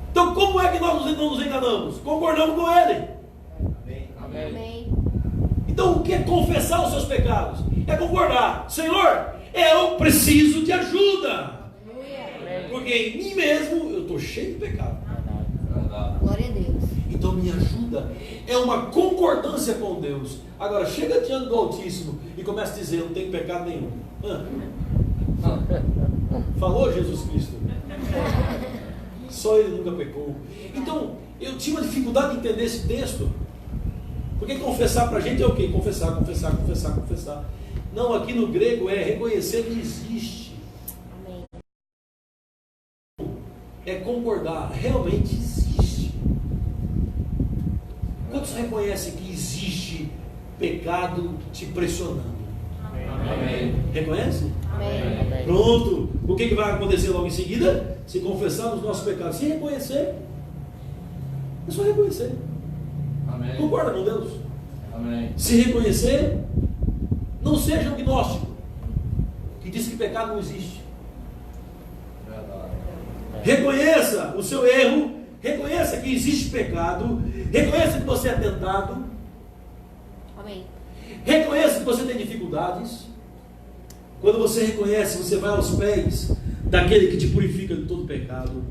[SPEAKER 1] Então, como é que nós não nos enganamos? Concordamos com Ele.
[SPEAKER 2] Amém.
[SPEAKER 3] Amém.
[SPEAKER 1] Então, o que é confessar os seus pecados? É concordar: Senhor, eu preciso de ajuda, porque em mim mesmo eu estou cheio de pecado.
[SPEAKER 2] Verdade.
[SPEAKER 3] Glória a Deus.
[SPEAKER 1] Então, minha ajuda é uma concordância com Deus. Agora, chega diante do Altíssimo e começa a dizer: eu não tenho pecado nenhum. Falou Jesus Cristo? Só Ele nunca pecou. Então, eu tinha uma dificuldade de entender esse texto. Porque confessar para a gente é o quê? Confessar. Não, aqui no grego é reconhecer que existe.
[SPEAKER 3] Amém.
[SPEAKER 1] É concordar, realmente existe. Quantos reconhecem que existe pecado te pressionando?
[SPEAKER 2] Amém.
[SPEAKER 1] Reconhece?
[SPEAKER 3] Amém.
[SPEAKER 1] Pronto. O que vai acontecer logo em seguida? Se confessar os nossos pecados, se reconhecer, é só reconhecer.
[SPEAKER 2] Amém.
[SPEAKER 1] Concorda com Deus?
[SPEAKER 2] Amém.
[SPEAKER 1] Se reconhecer, não seja um gnóstico que diz que pecado não existe.
[SPEAKER 2] Verdade.
[SPEAKER 1] Reconheça o seu erro, reconheça que existe pecado, reconheça que você é tentado,
[SPEAKER 3] Amém.
[SPEAKER 1] reconheça que você tem dificuldades. Quando você reconhece, você vai aos pés daquele que te purifica de todo pecado.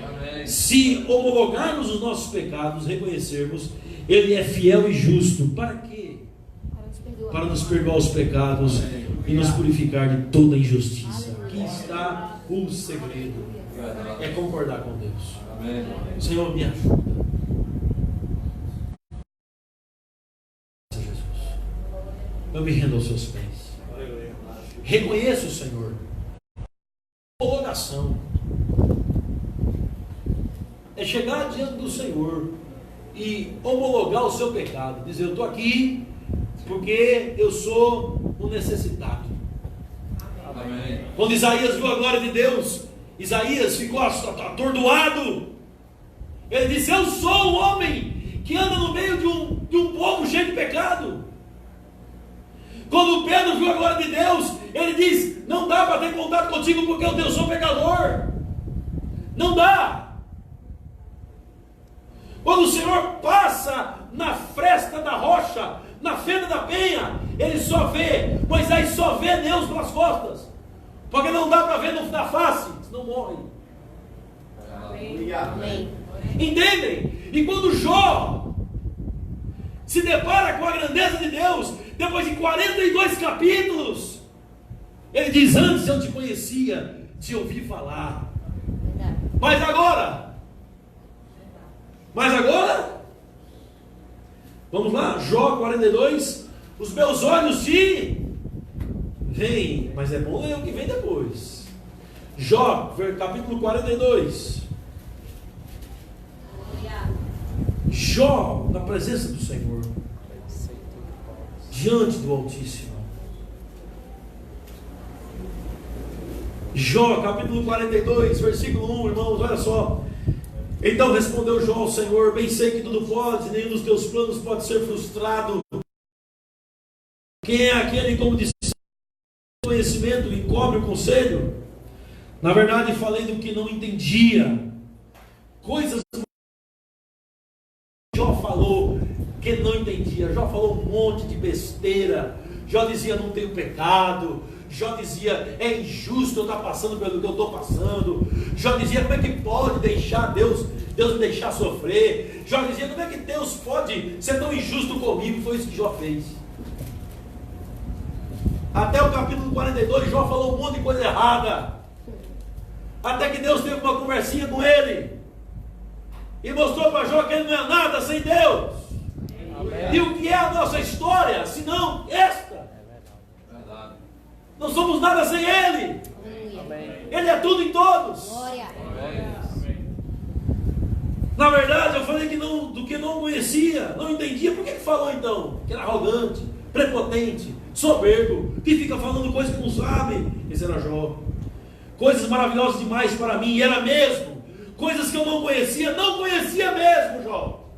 [SPEAKER 2] Amém.
[SPEAKER 1] Se homologarmos os nossos pecados, reconhecermos, Ele é fiel e justo. Para quê?
[SPEAKER 3] Para nos perdoar.
[SPEAKER 1] Para nos perdoar os pecados e nos purificar de toda injustiça. Aqui está o segredo.
[SPEAKER 2] Verdade.
[SPEAKER 1] É concordar com Deus.
[SPEAKER 2] Amém.
[SPEAKER 1] Senhor, me ajuda. Jesus, eu me rendo aos seus pés. Reconheço, Senhor, homologação. É chegar diante do Senhor e homologar o seu pecado. Dizer: eu estou aqui porque eu sou um necessitado.
[SPEAKER 2] Amém.
[SPEAKER 1] Quando Isaías viu a glória de Deus, Isaías ficou atordoado. Ele disse: eu sou o homem que anda no meio de um povo cheio de pecado. Quando Pedro viu a glória de Deus, ele diz: não dá para ter contato contigo porque eu sou pecador. Não dá. Quando o Senhor passa na fresta da rocha, na fenda da penha, ele só vê, Moisés só vê Deus pelas costas, porque não dá para ver na face, senão morre.
[SPEAKER 3] Amém.
[SPEAKER 1] Entendem? E quando Jó se depara com a grandeza de Deus, depois de 42 capítulos, ele diz: antes eu te conhecia de ouvir falar,
[SPEAKER 3] Verdade.
[SPEAKER 1] mas agora, vamos lá, Jó 42, os meus olhos te veem, mas é bom é o que vem depois. Jó, capítulo 42. Jó, na presença do Senhor, diante do Altíssimo. Jó, capítulo 42, versículo 1, irmãos, olha só. Então respondeu Jó ao Senhor: bem sei que tudo pode, nenhum dos teus planos pode ser frustrado. Quem é aquele, como disse, conhecimento e encobre o conselho? Na verdade, falei do que não entendia. Coisas Jó falou que não entendia. Jó falou um monte de besteira. Jó dizia: não tenho pecado. Jó dizia: é injusto eu estar passando pelo que eu estou passando. Jó dizia: como é que pode deixar Deus me deixar sofrer? Jó dizia: como é que Deus pode ser tão injusto comigo? Foi isso que Jó fez. Até o capítulo 42, Jó falou um monte de coisa errada. Até que Deus teve uma conversinha com ele e mostrou para Jó que ele não é nada sem Deus. Amém. E o que é a nossa história, senão esta?
[SPEAKER 2] Verdade.
[SPEAKER 1] Não somos nada sem Ele.
[SPEAKER 3] Amém.
[SPEAKER 1] Ele é tudo em todos.
[SPEAKER 3] Glória.
[SPEAKER 1] Na verdade, eu falei que não, do que não conhecia, não entendia. Por que falou então? Que era arrogante, prepotente, soberbo, que fica falando coisas que não sabe. Esse era Jó. Coisas maravilhosas demais para mim, e era mesmo. Coisas que eu não conhecia mesmo, Jó.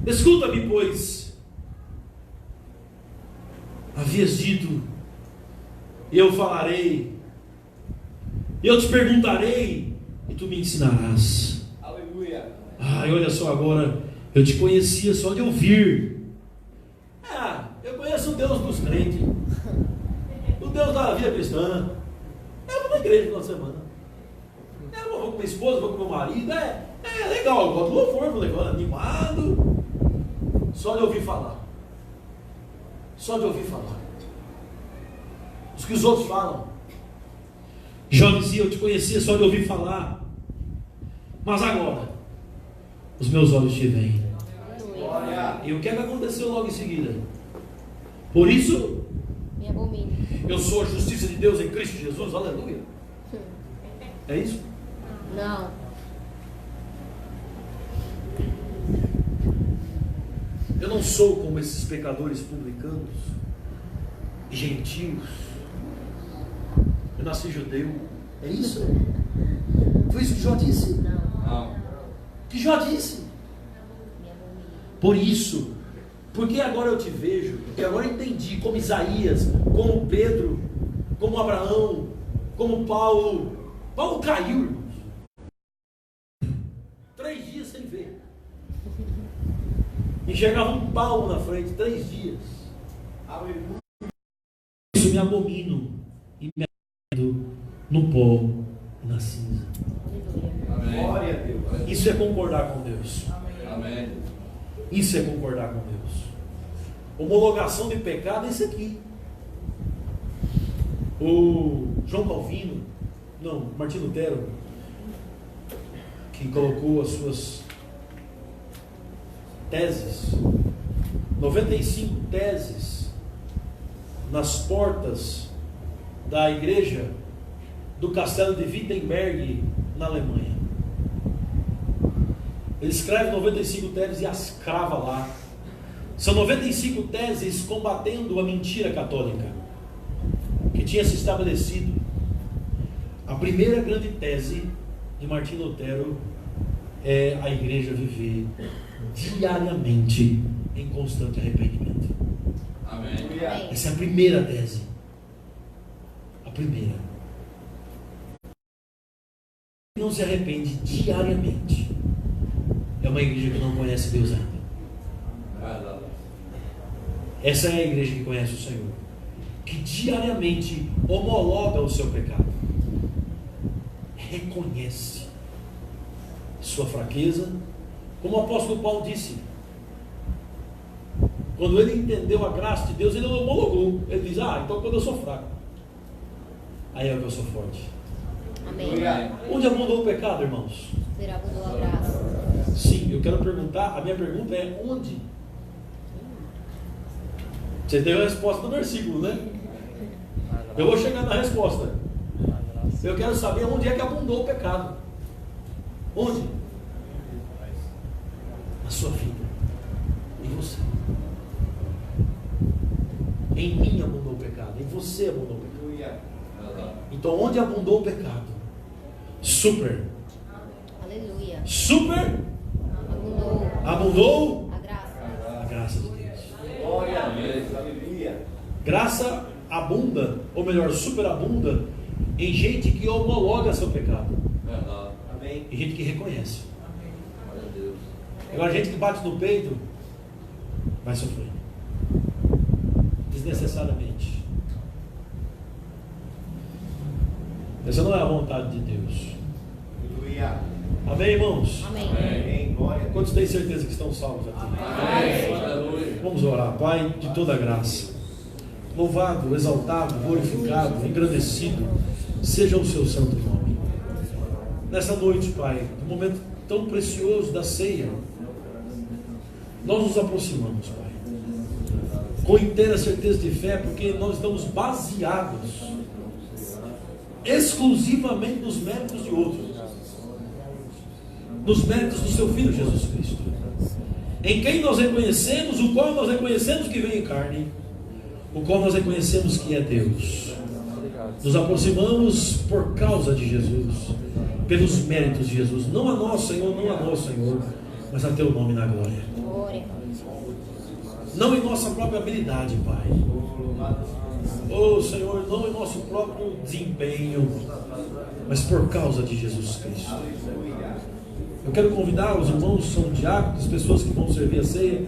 [SPEAKER 1] Escuta-me, pois. Havias dito: eu falarei, eu te perguntarei, e tu me ensinarás.
[SPEAKER 2] Aleluia.
[SPEAKER 1] Ai, olha só agora, eu te conhecia só de ouvir. Eu conheço o Deus dos crentes, o Deus da vida cristã. Eu vou na igreja no final de semana. Eu vou com minha esposa, vou com meu marido. É legal, eu gosto do louvor, vou levando animado. Só de ouvir falar. Só de ouvir falar. Os que os outros falam. Jó dizia: eu te conhecia só de ouvir falar, mas agora os meus olhos te veem. E o que é que aconteceu logo em seguida? Por isso
[SPEAKER 3] Me abomino.
[SPEAKER 1] eu sou a justiça de Deus em Cristo Jesus, aleluia. É isso?
[SPEAKER 3] Não.
[SPEAKER 1] Eu não sou como esses pecadores publicanos, gentios. Eu nasci judeu. É isso? Foi isso que Jó disse?
[SPEAKER 2] Não.
[SPEAKER 1] Que Jó disse?
[SPEAKER 3] Me abomino.
[SPEAKER 1] Por isso, porque agora eu te vejo, porque agora eu entendi, como Isaías, como Pedro, como Abraão, como Paulo. Paulo caiu, irmãos. 3 dias sem ver. Enxergava um palmo na frente, 3 dias. Aleluia. Isso me abomino e me arrependo no pó e na cinza.
[SPEAKER 2] Amém.
[SPEAKER 5] Glória a Deus.
[SPEAKER 1] Isso é concordar com Deus.
[SPEAKER 2] Amém.
[SPEAKER 1] Isso é concordar com Deus. Homologação de pecado é isso aqui. O João Calvino, não, Martinho Lutero, que colocou as suas teses, 95 teses, nas portas da igreja do castelo de Wittenberg, na Alemanha. Ele escreve 95 teses e as crava lá. São 95 teses combatendo a mentira católica que tinha se estabelecido. A primeira grande tese de Martinho Lutero é a igreja viver diariamente em constante arrependimento.
[SPEAKER 2] Amém.
[SPEAKER 3] Amém.
[SPEAKER 1] Essa é a primeira tese. A primeira. Não se arrepende diariamente. É uma igreja que não conhece Deus ainda.
[SPEAKER 2] Verdade.
[SPEAKER 1] Essa é a igreja que conhece o Senhor, que diariamente homologa o seu pecado, reconhece sua fraqueza, como o apóstolo Paulo disse: Quando ele entendeu a graça de Deus, ele homologou. Ele diz, então quando eu sou fraco, aí é que eu sou forte.
[SPEAKER 3] Amém.
[SPEAKER 1] Onde abundou o pecado, irmãos?
[SPEAKER 3] Superabundou a graça.
[SPEAKER 1] Sim, eu quero perguntar, a minha pergunta é onde? Você deu a resposta no versículo, né? Eu vou chegar na resposta. Eu quero saber onde é que abundou o pecado. Onde? Na sua vida. Em você. Em mim abundou o pecado. Em você abundou o pecado. Então onde abundou o pecado? Super.
[SPEAKER 3] Aleluia.
[SPEAKER 1] Super. Abundou
[SPEAKER 3] A graça.
[SPEAKER 1] a graça de Deus.
[SPEAKER 2] Glória a Deus. Aleluia.
[SPEAKER 1] Graça abunda, ou melhor, superabunda em gente que homologa seu pecado.
[SPEAKER 2] Verdade. Amém.
[SPEAKER 1] Em gente que reconhece.
[SPEAKER 2] Glória a Deus.
[SPEAKER 1] Agora, gente que bate no peito vai sofrer desnecessariamente. Essa não é a vontade de Deus.
[SPEAKER 2] Aleluia.
[SPEAKER 1] Amém, irmãos?
[SPEAKER 3] Amém.
[SPEAKER 2] Amém. Glória a Deus.
[SPEAKER 1] Quantos têm certeza que estão salvos aqui?
[SPEAKER 2] Amém. Aleluia.
[SPEAKER 1] Vamos orar. Pai de toda graça, louvado, exaltado, glorificado, engrandecido seja o seu santo nome. Nessa noite, Pai, no momento tão precioso da ceia, nós nos aproximamos, Pai, com inteira certeza de fé, porque nós estamos baseados exclusivamente nos méritos de outros, nos méritos do seu Filho Jesus Cristo, em quem nós reconhecemos, o qual nós reconhecemos que vem em carne, o qual nós reconhecemos que é Deus. Nos aproximamos por causa de Jesus, pelos méritos de Jesus, não a nós, Senhor, não a nós, Senhor, mas a teu nome na glória.
[SPEAKER 3] Glória.
[SPEAKER 1] Não em nossa própria habilidade, Pai. Oh, Senhor, não em nosso próprio desempenho, mas por causa de Jesus Cristo. Eu quero convidar os irmãos, são diáconos, pessoas que vão servir a ceia,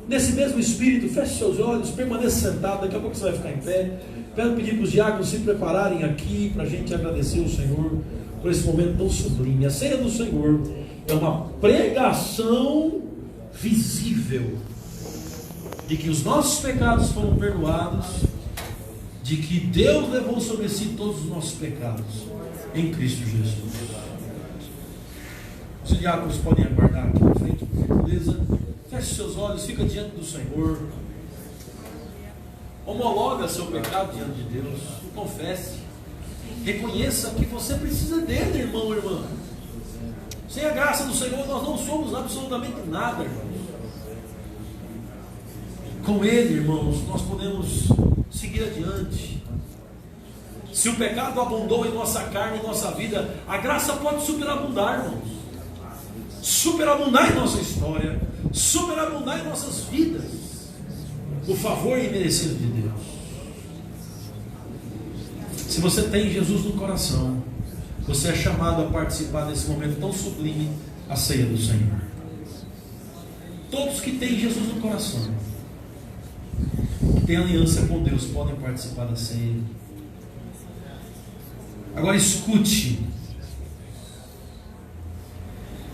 [SPEAKER 1] nesse mesmo espírito, feche seus olhos, permaneça sentado, daqui a pouco você vai ficar em pé. Quero pedir para os diáconos se prepararem aqui, para a gente agradecer o Senhor por esse momento tão sublime. A ceia do Senhor é uma pregação visível de que os nossos pecados foram perdoados, de que Deus levou sobre si todos os nossos pecados em Cristo Jesus. Os diáconos podem aguardar aqui na frente, por gentileza. Feche seus olhos, fica diante do Senhor. Homologa seu pecado diante de Deus. Confesse. Reconheça que você precisa dele, irmão, irmã. Sem a graça do Senhor nós não somos absolutamente nada, irmãos. Com ele, irmãos, nós podemos seguir adiante. Se o pecado abundou em nossa carne, em nossa vida, a graça pode superabundar, irmãos. Superabundar em nossa história, superabundar em nossas vidas, o favor imerecido de Deus. Se você tem Jesus no coração, você é chamado a participar desse momento tão sublime, a ceia do Senhor. Todos que têm Jesus no coração, que têm aliança com Deus, podem participar da ceia. Agora escute.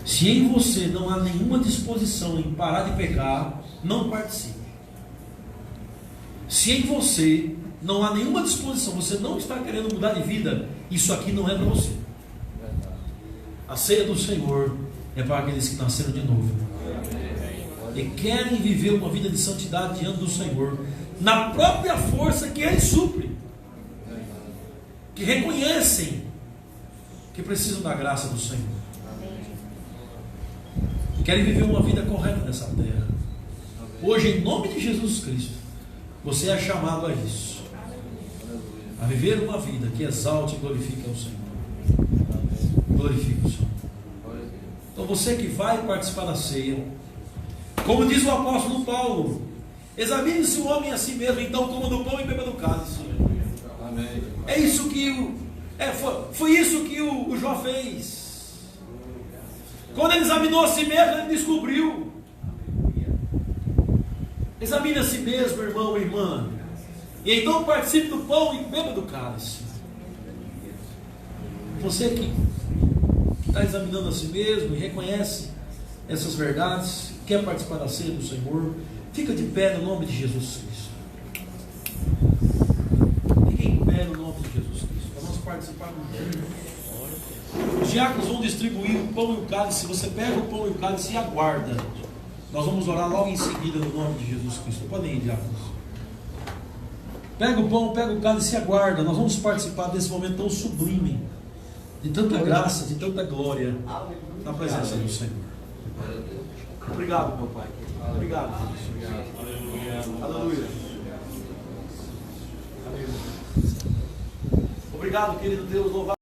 [SPEAKER 1] Se em você não há nenhuma disposição em parar de pecar, não participe. Se em você não há nenhuma disposição, você não está querendo mudar de vida, isso aqui não é para você. A ceia do Senhor é para aqueles que nasceram de novo e querem viver uma vida de santidade diante do Senhor, na própria força que Ele supre, que reconhecem que precisam da graça do Senhor, querem viver uma vida correta nessa terra. Hoje, em nome de Jesus Cristo, você é chamado a isso, a viver uma vida que exalte e glorifique ao Senhor. Glorifique o Senhor. Então você que vai participar da ceia, como diz o apóstolo Paulo, examine-se o homem a si mesmo, então coma do pão e beba do cálice.
[SPEAKER 2] Amém.
[SPEAKER 1] É isso que foi isso que o Jó fez. Quando ele examinou a si mesmo, ele descobriu. Examine a si mesmo, irmão e irmã, e então participe do pão e beba do cálice. Você que está examinando a si mesmo e reconhece essas verdades, quer participar da ceia do Senhor, Fica de pé no nome de Jesus Cristo. Fica em pé no nome de Jesus Cristo. Para nós participarmos do Os diáconos vão distribuir o pão e o cálice. Você pega o pão e o cálice e aguarda. Nós vamos orar logo em seguida no nome de Jesus Cristo. Podem ir, diáconos. Pega o pão, pega o cálice e aguarda. Nós vamos participar desse momento tão sublime, de tanta graça, de tanta glória, na presença do Senhor. Obrigado, meu Pai. Obrigado. Aleluia. Obrigado, querido Deus. Louvado.